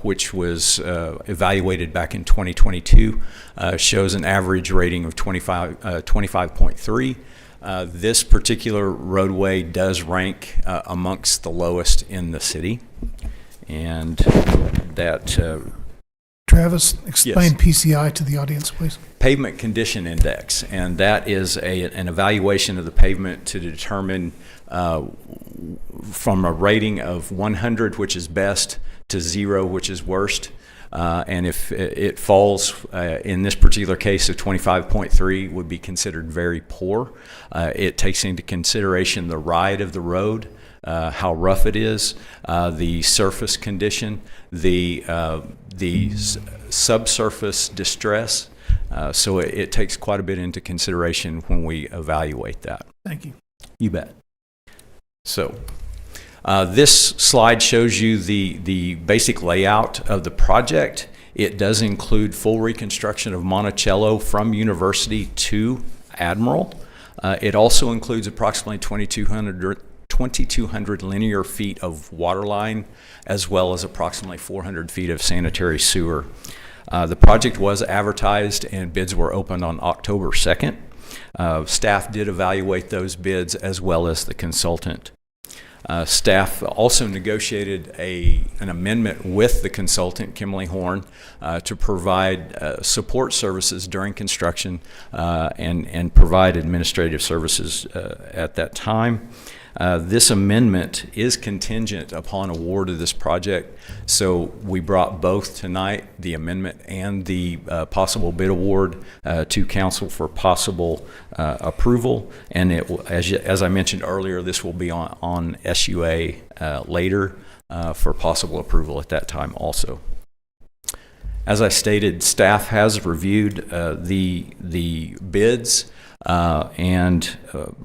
which was evaluated back in 2022, shows an average rating of 25.3. This particular roadway does rank amongst the lowest in the city, and that Travis, explain Yes. PCI to the audience, please. Pavement Condition Index, and that is an evaluation of the pavement to determine from a rating of 100, which is best, to 0, which is worst. And if it falls, in this particular case of 25.3, would be considered very poor. It takes into consideration the ride of the road, how rough it is, the surface condition, the subsurface distress. So it takes quite a bit into consideration when we evaluate that. Thank you. You bet. So this slide shows you the basic layout of the project. It does include full reconstruction of Monticello from University to Admiral. It also includes approximately 2,200 linear feet of water line, as well as approximately 400 feet of sanitary sewer. The project was advertised and bids were opened on October 2nd. Staff did evaluate those bids as well as the consultant. Staff also negotiated an amendment with the consultant, Kimberly Horn, to provide support services during construction and provide administrative services at that time. This amendment is contingent upon award of this project, so we brought both tonight, the amendment and the possible bid award, to council for possible approval. And as I mentioned earlier, this will be on SUA later for possible approval at that time also. As I stated, staff has reviewed the bids. And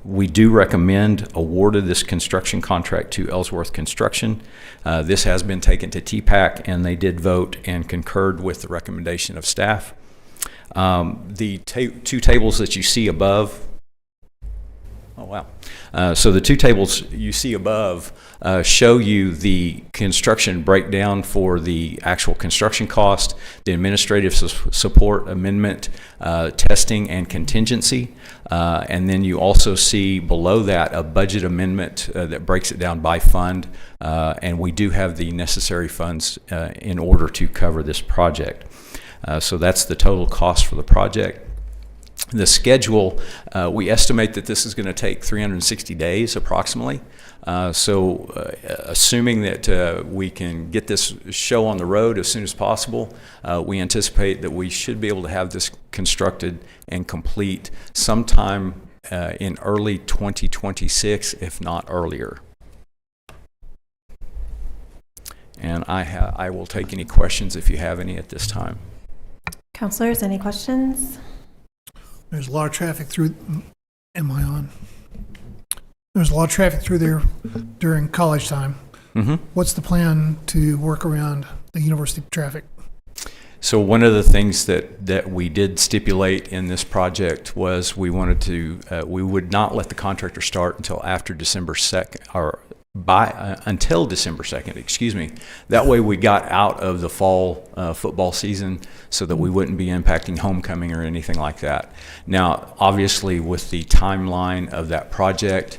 we do recommend award of this construction contract to Ellsworth Construction. This has been taken to TPAC, and they did vote and concurred with the recommendation of staff. The two tables that you see above Oh, wow. So the two tables you see above show you the construction breakdown for the actual construction cost, the administrative support amendment, testing, and contingency. And then you also see below that a budget amendment that breaks it down by fund. And we do have the necessary funds in order to cover this project. So that's the total cost for the project. The schedule, we estimate that this is going to take 360 days approximately. Assuming that we can get this show on the road as soon as possible, we anticipate that we should be able to have this constructed and complete sometime in early 2026, if not earlier. And I will take any questions if you have any at this time. Counselors, any questions? There's a lot of traffic through, am I on? There's a lot of traffic through there during college time. Mm-hmm. What's the plan to work around the university traffic? So one of the things that we did stipulate in this project was we wanted to, we would not let the contractor start until after December 2nd, or until December 2nd, excuse me. That way we got out of the fall football season so that we wouldn't be impacting homecoming or anything like that. Now, obviously with the timeline of that project,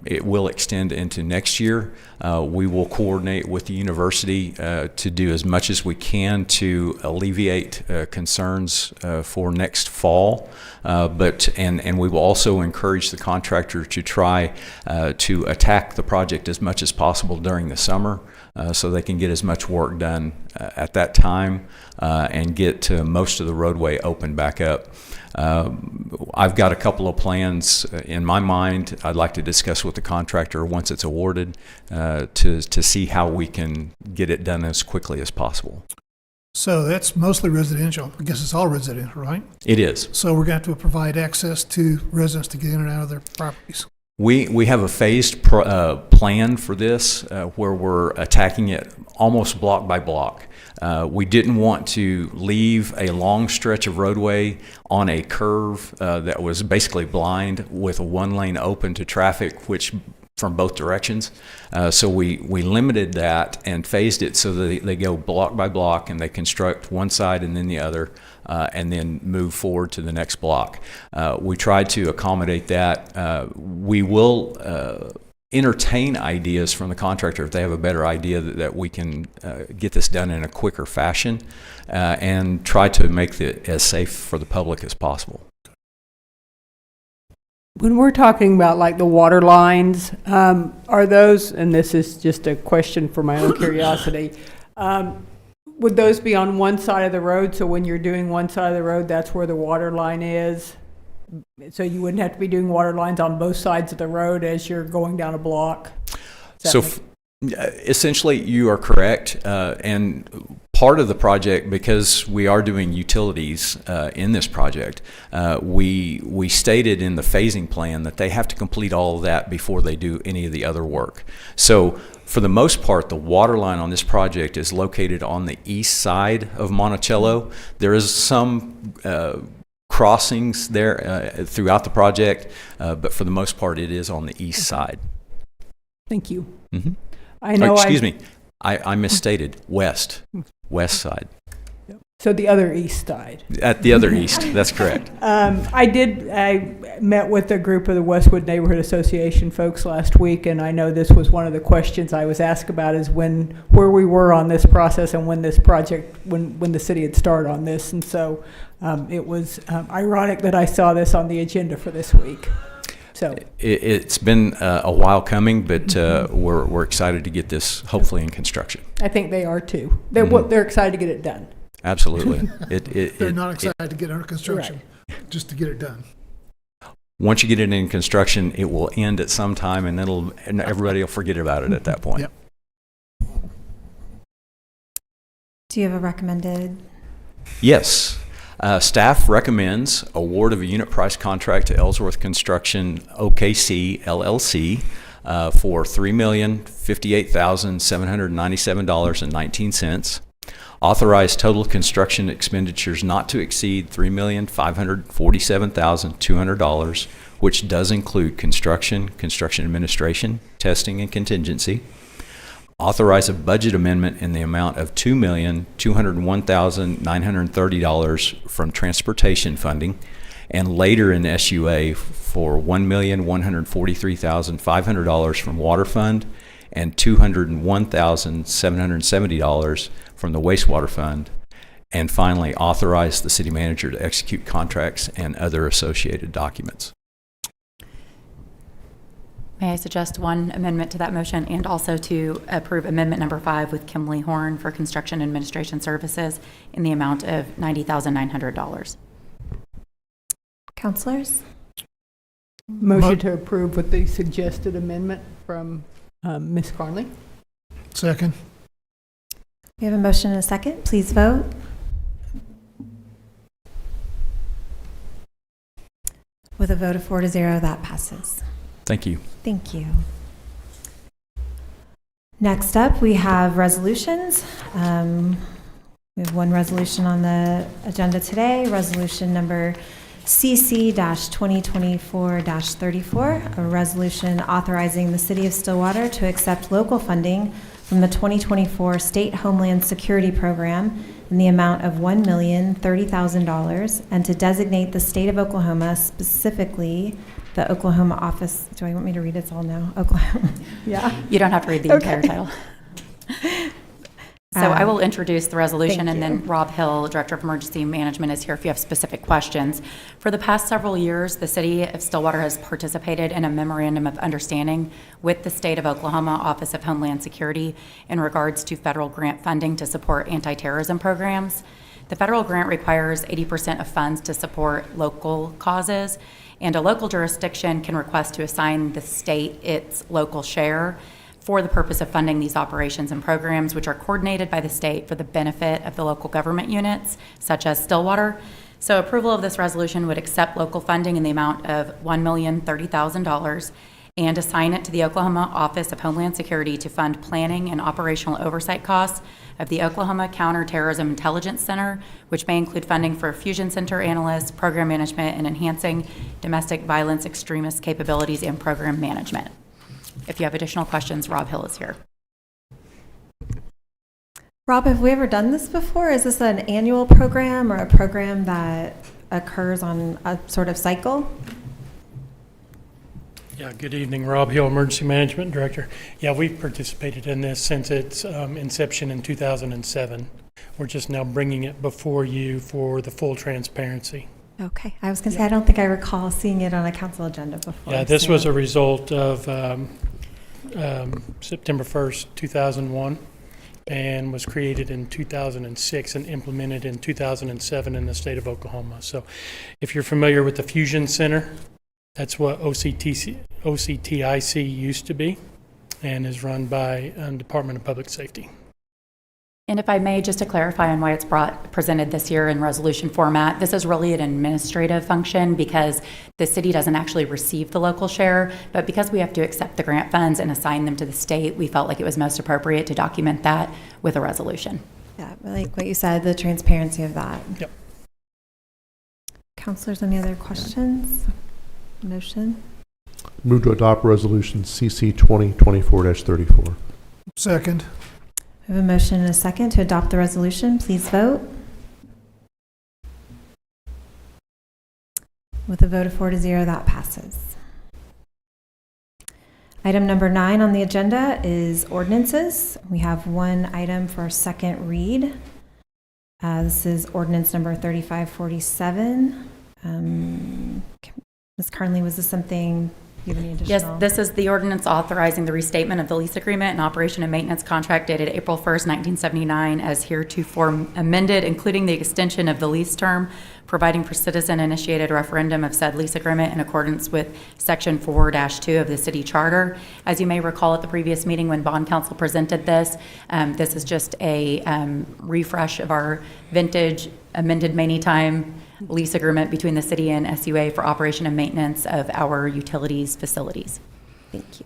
it will extend into next year. We will coordinate with the university to do as much as we can to alleviate concerns for next fall. And we will also encourage the contractor to try to attack the project as much as possible during the summer so they can get as much work done at that time and get most of the roadway open back up. I've got a couple of plans in my mind I'd like to discuss with the contractor once it's awarded to see how we can get it done as quickly as possible. So that's mostly residential. I guess it's all residential, right? It is. So we're going to have to provide access to residents to get in and out of their properties. We have a phased plan for this where we're attacking it almost block by block. We didn't want to leave a long stretch of roadway on a curve that was basically blind with a one lane open to traffic, which from both directions. So we limited that and phased it so that they go block by block and they construct one side and then the other and then move forward to the next block. We tried to accommodate that. We will entertain ideas from the contractor if they have a better idea that we can get this done in a quicker fashion and try to make it as safe for the public as possible. When we're talking about like the water lines, are those, and this is just a question for my own curiosity, would those be on one side of the road? So when you're doing one side of the road, that's where the water line is? So you wouldn't have to be doing water lines on both sides of the road as you're going down a block? So essentially you are correct. And part of the project, because we are doing utilities in this project, we stated in the phasing plan that they have to complete all of that before they do any of the other work. So for the most part, the water line on this project is located on the east side of Monticello. There is some crossings there throughout the project, but for the most part, it is on the east side. Thank you. Mm-hmm. I know. Excuse me, I misstated. West side. So the other east side. At the other east, that's correct. I met with a group of the Westwood Neighborhood Association folks last week, and I know this was one of the questions I was asked about is where we were on this process and when this project, when the city had started on this. And so it was ironic that I saw this on the agenda for this week. So it's been a while coming, but we're excited to get this hopefully in construction. I think they are too. They're excited to get it done. Absolutely. They're not excited to get under construction, just to get it done. Once you get it in construction, it will end at some time, and everybody will forget about it at that point. Yep. Do you have a recommended? Yes. Staff recommends award of a unit price contract to Ellsworth Construction OKC LLC for $3,058,797.19. Authorized total construction expenditures not to exceed $3,547,200, which does include construction, construction administration, testing, and contingency. Authorize a budget amendment in the amount of $2,201,930 from transportation funding, and later in SUA for $1,143,500 from water fund and $201,770 from the wastewater fund. And finally, authorize the city manager to execute contracts and other associated documents. May I suggest one amendment to that motion and also to approve amendment number 5 with Kimley Horn for construction administration services in the amount of $90,900. Counselors? Motion to approve with the suggested amendment from Ms. Carnley. Second. We have a motion and a second. Please vote. With a vote of 4-0, that passes. Thank you. Thank you. Next up, we have resolutions. We have one resolution on the agenda today, resolution number CC-2024-34, a resolution authorizing the City of Stillwater to accept local funding from the 2024 State Homeland Security Program in the amount of $1,030,000 and to designate the state of Oklahoma, specifically the Oklahoma office. Do I want me to read it all now? Oklahoma. Yeah. You don't have to read the entire title. So I will introduce the resolution, and then Rob Hill, Director of Emergency Management, is here if you have specific questions. For the past several years, the City of Stillwater has participated in a memorandum of understanding with the State of Oklahoma Office of Homeland Security in regards to federal grant funding to support anti-terrorism programs. The federal grant requires 80% of funds to support local causes, and a local jurisdiction can request to assign the state its local share for the purpose of funding these operations and programs, which are coordinated by the state for the benefit of the local government units, such as Stillwater. So approval of this resolution would accept local funding in the amount of $1,030,000 and assign it to the Oklahoma Office of Homeland Security to fund planning and operational oversight costs of the Oklahoma Counterterrorism Intelligence Center, which may include funding for fusion center analysts, program management, and enhancing domestic violence extremist capabilities and program management. If you have additional questions, Rob Hill is here. Rob, have we ever done this before? Is this an annual program or a program that occurs on a sort of cycle? Yeah, good evening. Rob Hill, Emergency Management Director. Yeah, we've participated in this since its inception in 2007. We're just now bringing it before you for the full transparency. Okay. I was going to say, I don't think I recall seeing it on a council agenda before. Yeah, this was a result of September 1st, 2001, and was created in 2006 and implemented in 2007 in the state of Oklahoma. So if you're familiar with the Fusion Center, that's what OCTIC used to be and is run by Department of Public Safety. And if I may, just to clarify on why it's presented this year in resolution format, this is really an administrative function because the city doesn't actually receive the local share, but because we have to accept the grant funds and assign them to the state, we felt like it was most appropriate to document that with a resolution. Yeah, like what you said, the transparency of that. Yep. Counselors, any other questions? Motion? Move to adopt resolution CC 2024-34. Second. We have a motion and a second to adopt the resolution. Please vote. With a vote of 4-0, that passes. Item number 9 on the agenda is ordinances. We have one item for second read. This is ordinance number 3547. Ms. Carnley, was this something you have any additional? Yes, this is the ordinance authorizing the restatement of the lease agreement and operation and maintenance contract dated April 1st, 1979 as heretofore amended, including the extension of the lease term, providing for citizen-initiated referendum of said lease agreement in accordance with Section 4-2 of the city charter. As you may recall at the previous meeting when Bond Council presented this, this is just a refresh of our vintage amended many time lease agreement between the city and SUA for operation and maintenance of our utilities facilities. Thank you.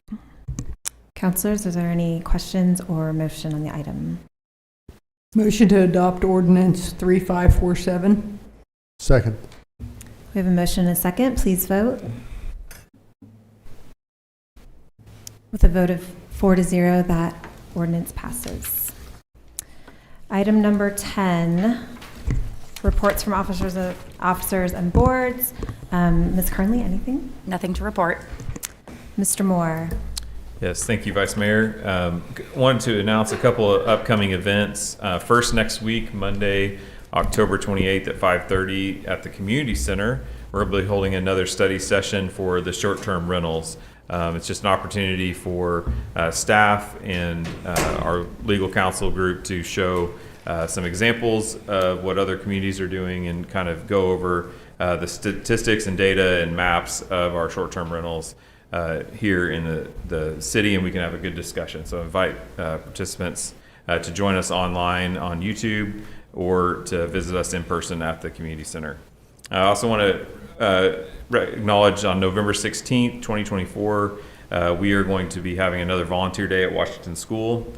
Counselors, is there any questions or motion on the item? Motion to adopt ordinance 3547. Second. We have a motion and a second. Please vote. With a vote of 4-0, that ordinance passes. Item number 10, reports from officers and boards. Ms. Carnley, anything? Nothing to report. Mr. Moore. Yes, thank you, Vice Mayor. Wanted to announce a couple of upcoming events. First, next week, Monday, October 28th at 5:30 at the Community Center, we're going to be holding another study session for the short-term rentals. It's just an opportunity for staff and our legal counsel group to show some examples of what other communities are doing and kind of go over the statistics and data and maps of our short-term rentals here in the city, and we can have a good discussion. So invite participants to join us online on YouTube or to visit us in person at the community center. I also want to acknowledge on November 16th, 2024, we are going to be having another volunteer day at Washington School.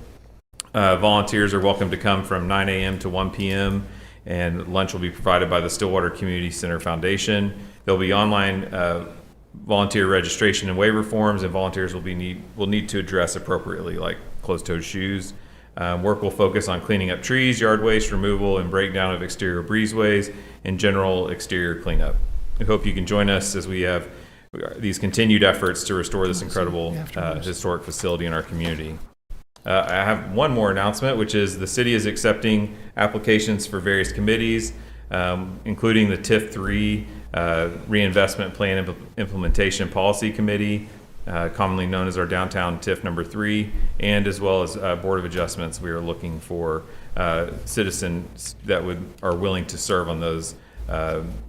Volunteers are welcome to come from 9 a.m. to 1 p.m. and lunch will be provided by the Stillwater Community Center Foundation. There'll be online volunteer registration and waiver forms, and volunteers will need to address appropriately, like closed-toed shoes. Work will focus on cleaning up trees, yard waste removal, and breakdown of exterior breezeways, and general exterior cleanup. We hope you can join us as we have these continued efforts to restore this incredible historic facility in our community. I have one more announcement, which is the city is accepting applications for various committees, including the TIF 3 Reinvestment Plan Implementation Policy Committee, commonly known as our downtown TIF number 3, and as well as Board of Adjustments. We are looking for citizens that are willing to serve on those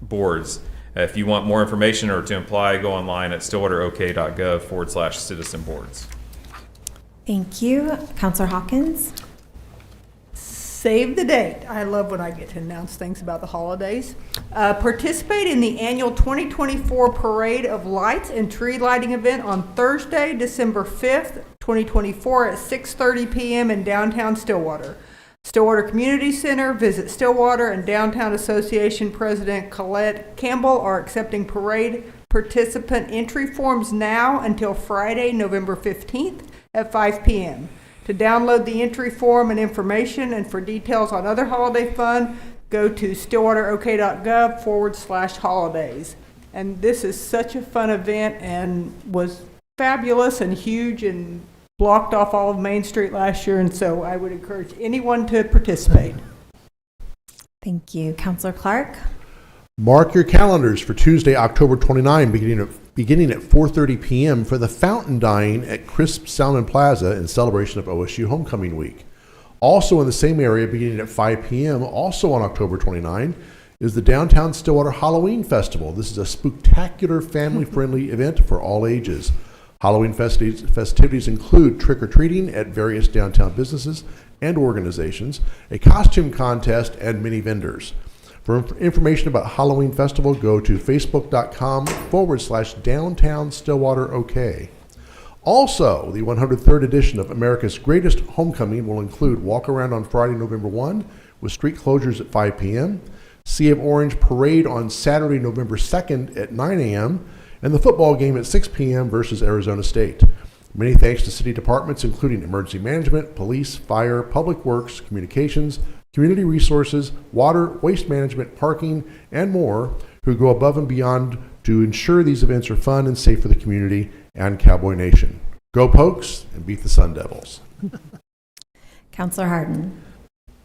boards. If you want more information or to apply, go online at stillwaterok.gov/citizen boards. Thank you. Councilor Hawkins. Save the date. I love when I get to announce things about the holidays. Participate in the annual 2024 Parade of Lights and Tree Lighting event on Thursday, December 5th, 2024 at 6:30 p.m. in downtown Stillwater. Stillwater Community Center, Visit Stillwater, and Downtown Association President Colette Campbell are accepting parade participant entry forms now until Friday, November 15th at 5 p.m. To download the entry form and information and for details on other holiday fun, go to stillwaterok.gov/holidays. And this is such a fun event and was fabulous and huge and blocked off all of Main Street last year, and so I would encourage anyone to participate. Thank you. Councilor Clark. Mark your calendars for Tuesday, October 29, beginning at 4:30 p.m. for the Fountain Dine at Crisp Salmon Plaza in celebration of OSU Homecoming Week. Also in the same area, beginning at 5 p.m., also on October 29, is the Downtown Stillwater Halloween Festival. This is a spectacular, family-friendly event for all ages. Halloween festivities include trick-or-treating at various downtown businesses and organizations, a costume contest, and many vendors. For information about Halloween Festival, go to facebook.com/Downtown Stillwater OK. Also, the 103rd edition of America's Greatest Homecoming will include walk around on Friday, November 1, with street closures at 5 p.m., Sea of Orange Parade on Saturday, November 2nd at 9 a.m., and the football game at 6 p.m. versus Arizona State. Many thanks to city departments, including emergency management, police, fire, public works, communications, community resources, water, waste management, parking, and more, who go above and beyond to ensure these events are fun and safe for the community and Cowboy Nation. Go Pokes and beat the Sun Devils. Councilor Harden.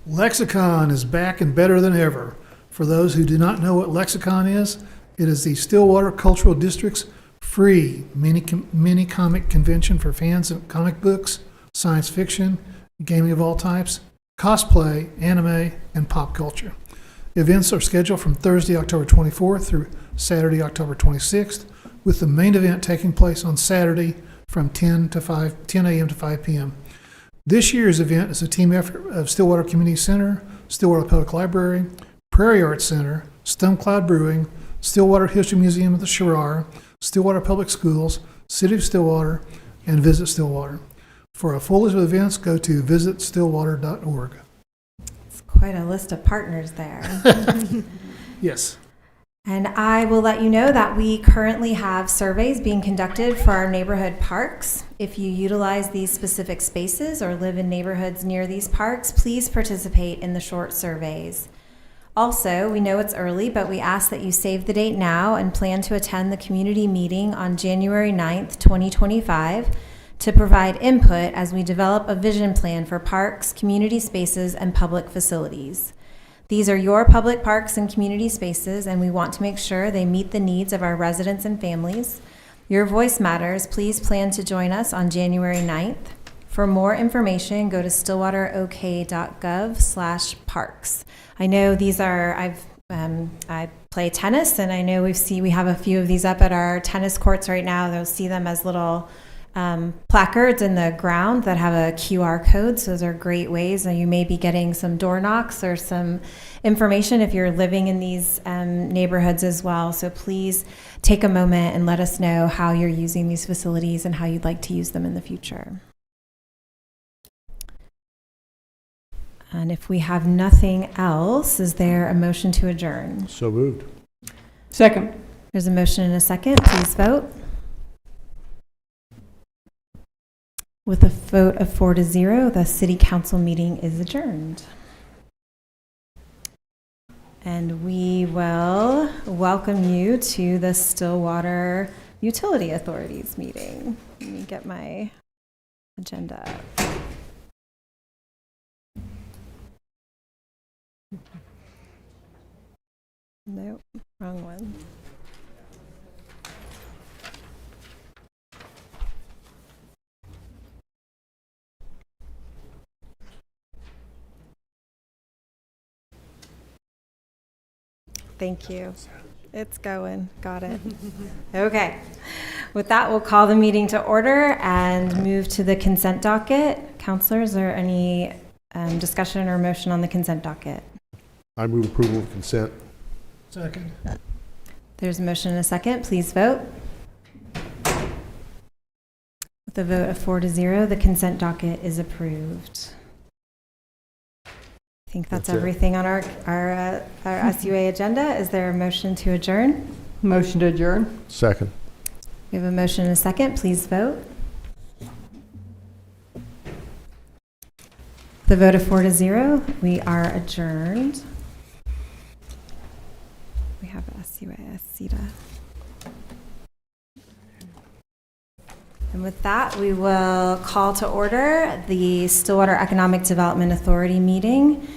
Lexicon is back and better than ever. For those who do not know what Lexicon is, it is the Stillwater Cultural District's free mini comic convention for fans of comic books, science fiction, gaming of all types, cosplay, anime, and pop culture. Events are scheduled from Thursday, October 24th through Saturday, October 26th, with the main event taking place on Saturday from 10 a.m. to 5 p.m. This year's event is a team effort of Stillwater Community Center, Stillwater Public Library, Prairie Arts Center, Stone Cloud Brewing, Stillwater History Museum of the Sherrar, Stillwater Public Schools, City of Stillwater, and Visit Stillwater. For a full list of events, go to visitstillwater.org. It's quite a list of partners there. Yes. And I will let you know that we currently have surveys being conducted for our neighborhood parks. If you utilize these specific spaces or live in neighborhoods near these parks, please participate in the short surveys. Also, we know it's early, but we ask that you save the date now and plan to attend the community meeting on January 9th, 2025 to provide input as we develop a vision plan for parks, community spaces, and public facilities. These are your public parks and community spaces, and we want to make sure they meet the needs of our residents and families. Your voice matters. Please plan to join us on January 9th. For more information, go to stillwaterok.gov/parks. I know these are, I play tennis, and I know we have a few of these up at our tennis courts right now. They'll see them as little placards in the ground that have a QR code. So those are great ways. And you may be getting some door knocks or some information if you're living in these neighborhoods as well. So please take a moment and let us know how you're using these facilities and how you'd like to use them in the future. And if we have nothing else, is there a motion to adjourn? So moved. Second. There's a motion and a second. Please vote. With a vote of 4-0, the City Council meeting is adjourned. And we will welcome you to the Stillwater Utility Authorities meeting. Let me get my agenda up. Nope, wrong one. Thank you. It's going. Got it. Okay. With that, we'll call the meeting to order and move to the consent docket. Counselors, is there any discussion or motion on the consent docket? I move approval of consent. Second. There's a motion and a second. Please vote. With a vote of 4-0, the consent docket is approved. I think that's everything on our SUA agenda. Is there a motion to adjourn? Motion to adjourn. Second. We have a motion and a second. Please vote. The vote of 4-0, we are adjourned. We have SUA, SEDA. And with that, we will call to order the Stillwater Economic Development Authority meeting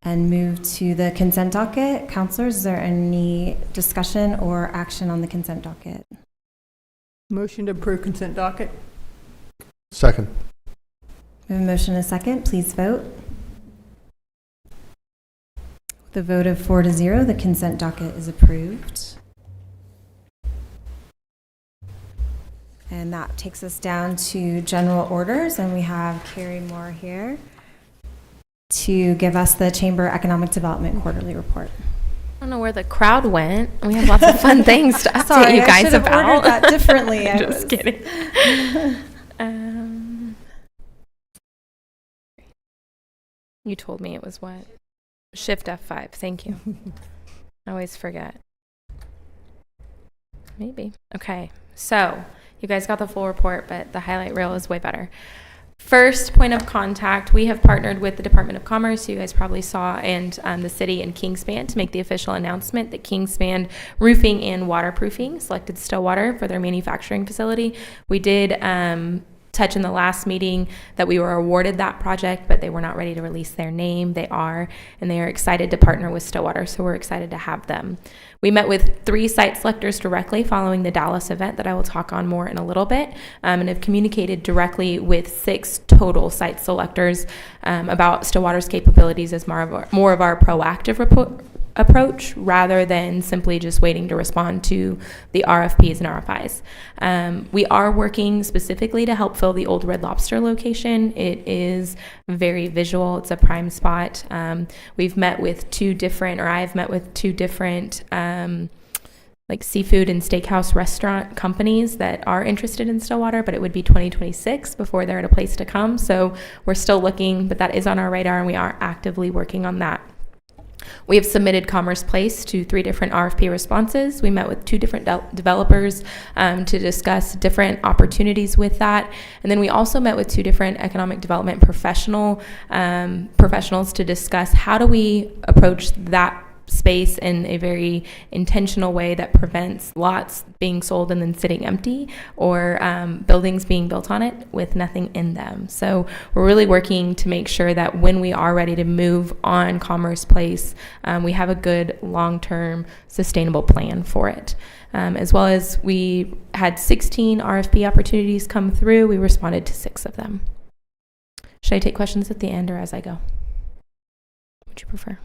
and move to the consent docket. Counselors, is there any discussion or action on the consent docket? Motion to approve consent docket. Second. We have a motion and a second. Please vote. With a vote of 4-0, the consent docket is approved. And that takes us down to general orders, and we have Carrie Moore here to give us the Chamber Economic Development Quarterly Report. I don't know where the crowd went. We have lots of fun things to update you guys about. I ordered that differently. Just kidding. You told me it was what? Shift F5. Thank you. I always forget. Maybe. Okay. So you guys got the full report, but the highlight reel is way better. First point of contact, we have partnered with the Department of Commerce, you guys probably saw, and the city and Kingspan to make the official announcement that Kingspan Roofing and Waterproofing selected Stillwater for their manufacturing facility. We did touch in the last meeting that we were awarded that project, but they were not ready to release their name. They are, and they are excited to partner with Stillwater, so we're excited to have them. We met with 3 site selectors directly following the Dallas event that I will talk on more in a little bit, and have communicated directly with 6 total site selectors about Stillwater's capabilities as more of our proactive approach rather than simply just waiting to respond to the RFPs and RFIs. We are working specifically to help fill the old Red Lobster location. It is very visual. It's a prime spot. I've met with 2 different like seafood and steakhouse restaurant companies that are interested in Stillwater, but it would be 2026 before they're at a place to come. So we're still looking, but that is on our radar and we are actively working on that. We have submitted Commerce Place to 3 different RFP responses. We met with 2 different developers to discuss different opportunities with that. And then we also met with 2 different economic development professionals to discuss how do we approach that space in a very intentional way that prevents lots being sold and then sitting empty, or buildings being built on it with nothing in them. So we're really working to make sure that when we are ready to move on Commerce Place, we have a good long-term sustainable plan for it. As well as we had 16 RFP opportunities come through. We responded to 6 of them. Should I take questions at the end or as I go? Would you prefer?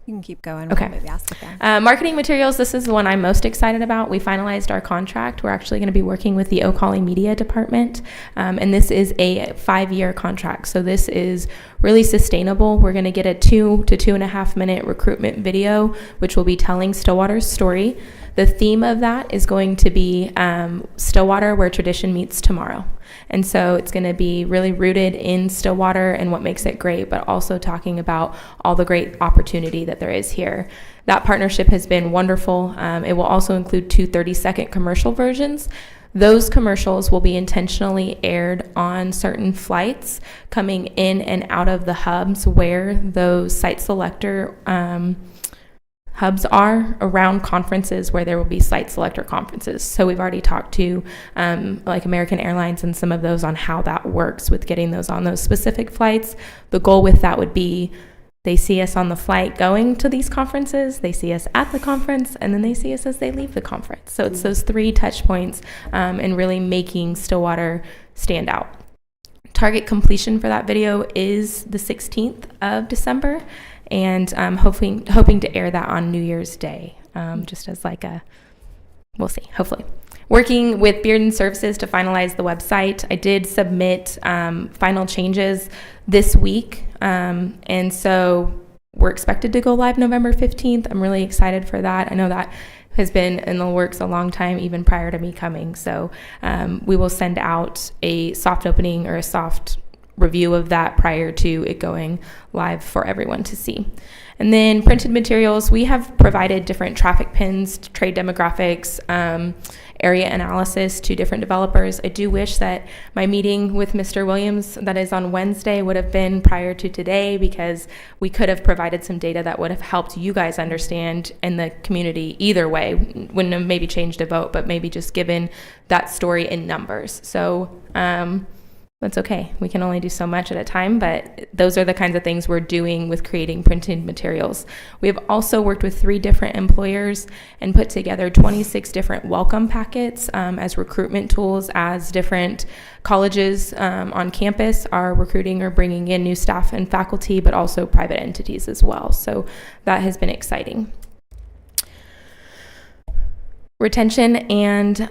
You can keep going. Okay. We'll maybe ask again. Marketing materials, this is the one I'm most excited about. We finalized our contract. We're actually going to be working with the Oakhilly Media Department, and this is a 5-year contract. So this is really sustainable. We're going to get a 2 to 2.5 minute recruitment video, which will be telling Stillwater's story. The theme of that is going to be Stillwater, where tradition meets tomorrow. And so it's going to be really rooted in Stillwater and what makes it great, but also talking about all the great opportunity that there is here. That partnership has been wonderful. It will also include 2 30-second commercial versions. Those commercials will be intentionally aired on certain flights coming in and out of the hubs where those site selector hubs are around conferences where there will be site selector conferences. So we've already talked to like American Airlines and some of those on how that works with getting those on those specific flights. The goal with that would be they see us on the flight going to these conferences, they see us at the conference, and then they see us as they leave the conference. So it's those 3 touch points and really making Stillwater stand out. Target completion for that video is the 16th of December. And I'm hoping to air that on New Year's Day, just as like we'll see, hopefully. Working with Bearden Services to finalize the website. I did submit final changes this week, and so we're expected to go live November 15th. I'm really excited for that. I know that has been in the works a long time, even prior to me coming. So we will send out a soft opening or a soft review of that prior to it going live for everyone to see. And then printed materials, we have provided different traffic pins, trade demographics, area analysis to different developers. I do wish that my meeting with Mr. Williams that is on Wednesday would have been prior to today, because we could have provided some data that would have helped you guys understand in the community either way. Wouldn't have maybe changed a vote, but maybe just given that story in numbers. So that's okay. We can only do so much at a time, but those are the kinds of things we're doing with creating printed materials. We have also worked with 3 different employers and put together 26 different welcome packets as recruitment tools, as different colleges on campus are recruiting or bringing in new staff and faculty, but also private entities as well. So that has been exciting. Retention and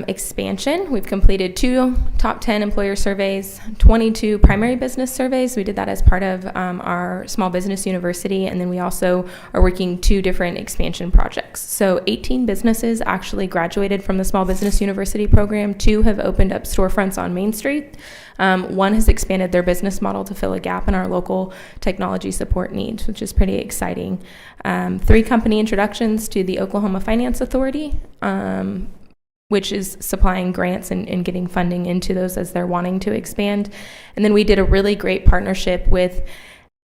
expansion. We've completed 2 top 10 employer surveys, 22 primary business surveys. We did that as part of our small business university, and then we also are working 2 different expansion projects. So 18 businesses actually graduated from the small business university program. 2 have opened up storefronts on Main Street. 1 has expanded their business model to fill a gap in our local technology support needs, which is pretty exciting. 3 company introductions to the Oklahoma Finance Authority, which is supplying grants and getting funding into those as they're wanting to expand. And then we did a really great partnership with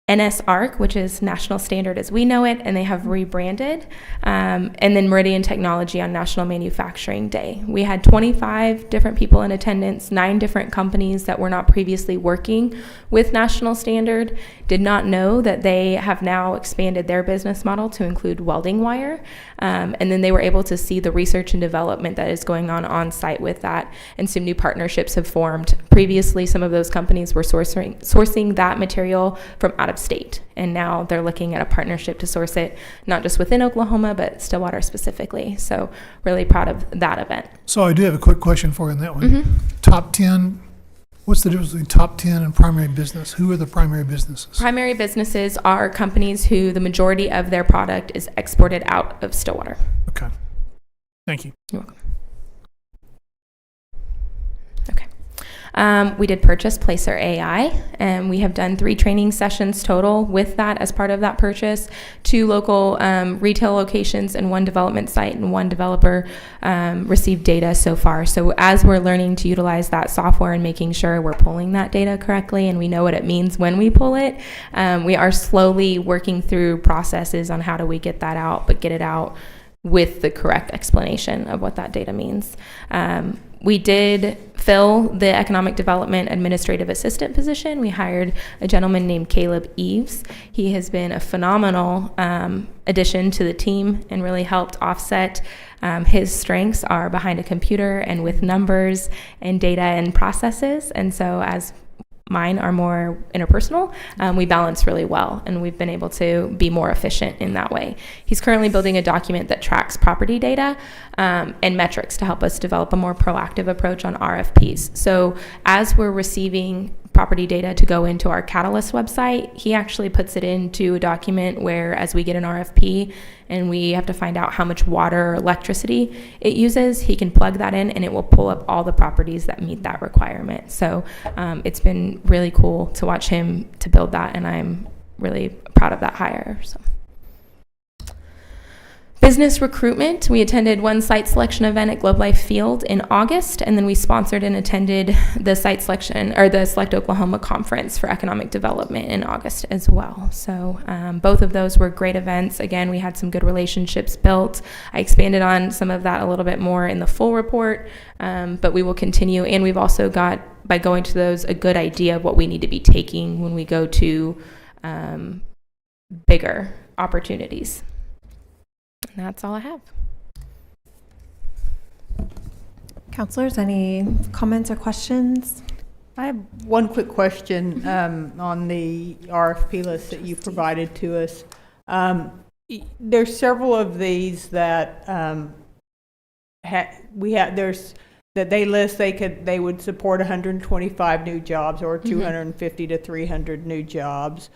NSARC, which is National Standard as we know it, and they have rebranded, and then Meridian Technology on National Manufacturing Day. We had 25 different people in attendance, 9 different companies that were not previously working with National Standard, did not know that they have now expanded their business model to include welding wire, and then they were able to see the research and development that is going on site with that, and some new partnerships have formed. Previously, some of those companies were sourcing that material from out of state, and now they're looking at a partnership to source it not just within Oklahoma but Stillwater specifically. So really proud of that event. So I do have a quick question for you on that one. Top 10, what's the difference between top 10 and primary business? Who are the primary businesses? Primary businesses are companies who the majority of their product is exported out of Stillwater. Okay, thank you. You're welcome. Okay. We did purchase Placer AI, and we have done 3 training sessions total with that as part of that purchase, 2 local retail locations and 1 development site, and 1 developer received data so far. So as we're learning to utilize that software and making sure we're pulling that data correctly and we know what it means when we pull it, we are slowly working through processes on how do we get that out, but get it out with the correct explanation of what that data means. We did fill the economic development administrative assistant position. We hired a gentleman named Caleb Eves. He has been a phenomenal addition to the team and really helped offset. His strengths are behind a computer and with numbers and data and processes. And so as mine are more interpersonal, we balance really well, and we've been able to be more efficient in that way. He's currently building a document that tracks property data and metrics to help us develop a more proactive approach on RFPs. So as we're receiving property data to go into our Catalyst website, he actually puts it into a document where, as we get an RFP and we have to find out how much water or electricity it uses, he can plug that in and it will pull up all the properties that meet that requirement. So it's been really cool to watch him to build that, and I'm really proud of that hire. So. Business recruitment, we attended 1 site selection event at Globe Life Field in August, and then we sponsored and attended the site selection, or the Select Oklahoma Conference for Economic Development in August as well. So both of those were great events. Again, we had some good relationships built. I expanded on some of that a little bit more in the full report, but we will continue, and we've also got, by going to those, a good idea of what we need to be taking when we go to bigger opportunities. And that's all I have. Counselors, any comments or questions? I have one quick question on the RFP list that you provided to us. There's several of these that there's that they list they would support 125 new jobs or 250 to 300 new jobs.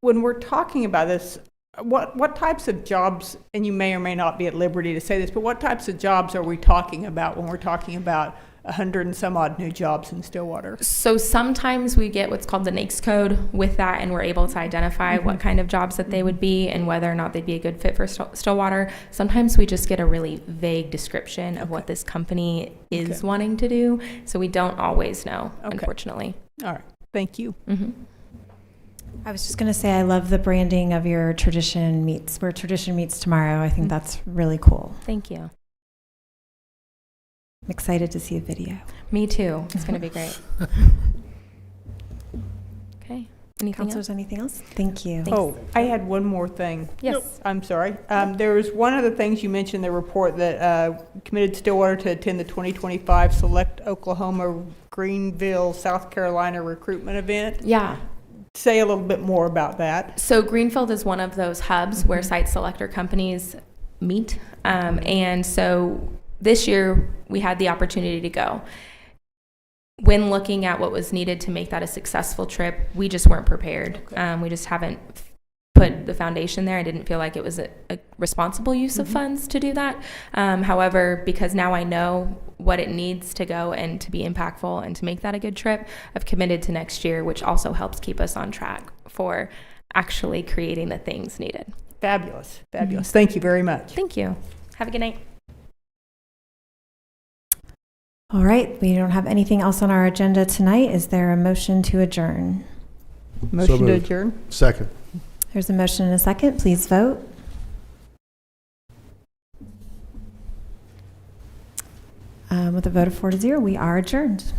When we're talking about this, what types of jobs, and you may or may not be at liberty to say this, but what types of jobs are we talking about when we're talking about 100 and some odd new jobs in Stillwater? So sometimes we get what's called the NAICS code with that, and we're able to identify what kind of jobs that they would be and whether or not they'd be a good fit for Stillwater. Sometimes we just get a really vague description of what this company is wanting to do, so we don't always know, unfortunately. All right. Thank you. I was just going to say, I love the branding of your Tradition Meets, where Tradition Meets tomorrow. I think that's really cool. Thank you. I'm excited to see a video. Me too. It's going to be great. Okay. Anything Counselors, else? anything else? Thank you. Oh, I had one more thing. Yes. I'm sorry. There was one of the things you mentioned in the report that committed Stillwater to attend the 2025 Select Oklahoma Greenville, South Carolina recruitment event. Yeah. Say a little bit more about that. So Greenfield is one of those hubs where site selector companies meet. And so this year we had the opportunity to go. When looking at what was needed to make that a successful trip, we just weren't prepared. We just haven't put the foundation there. I didn't feel like it was a responsible use of funds to do that. However, because now I know what it needs to go and to be impactful and to make that a good trip, I've committed to next year, which also helps keep us on track for actually creating the things needed. Fabulous. Fabulous. Thank you very much. Thank you. Have a good night. All right. We don't have anything else on our agenda tonight. Is there a motion to adjourn? Motion to adjourn. Second. There's a motion and a second. Please vote. With a vote of 4-0, we are adjourned.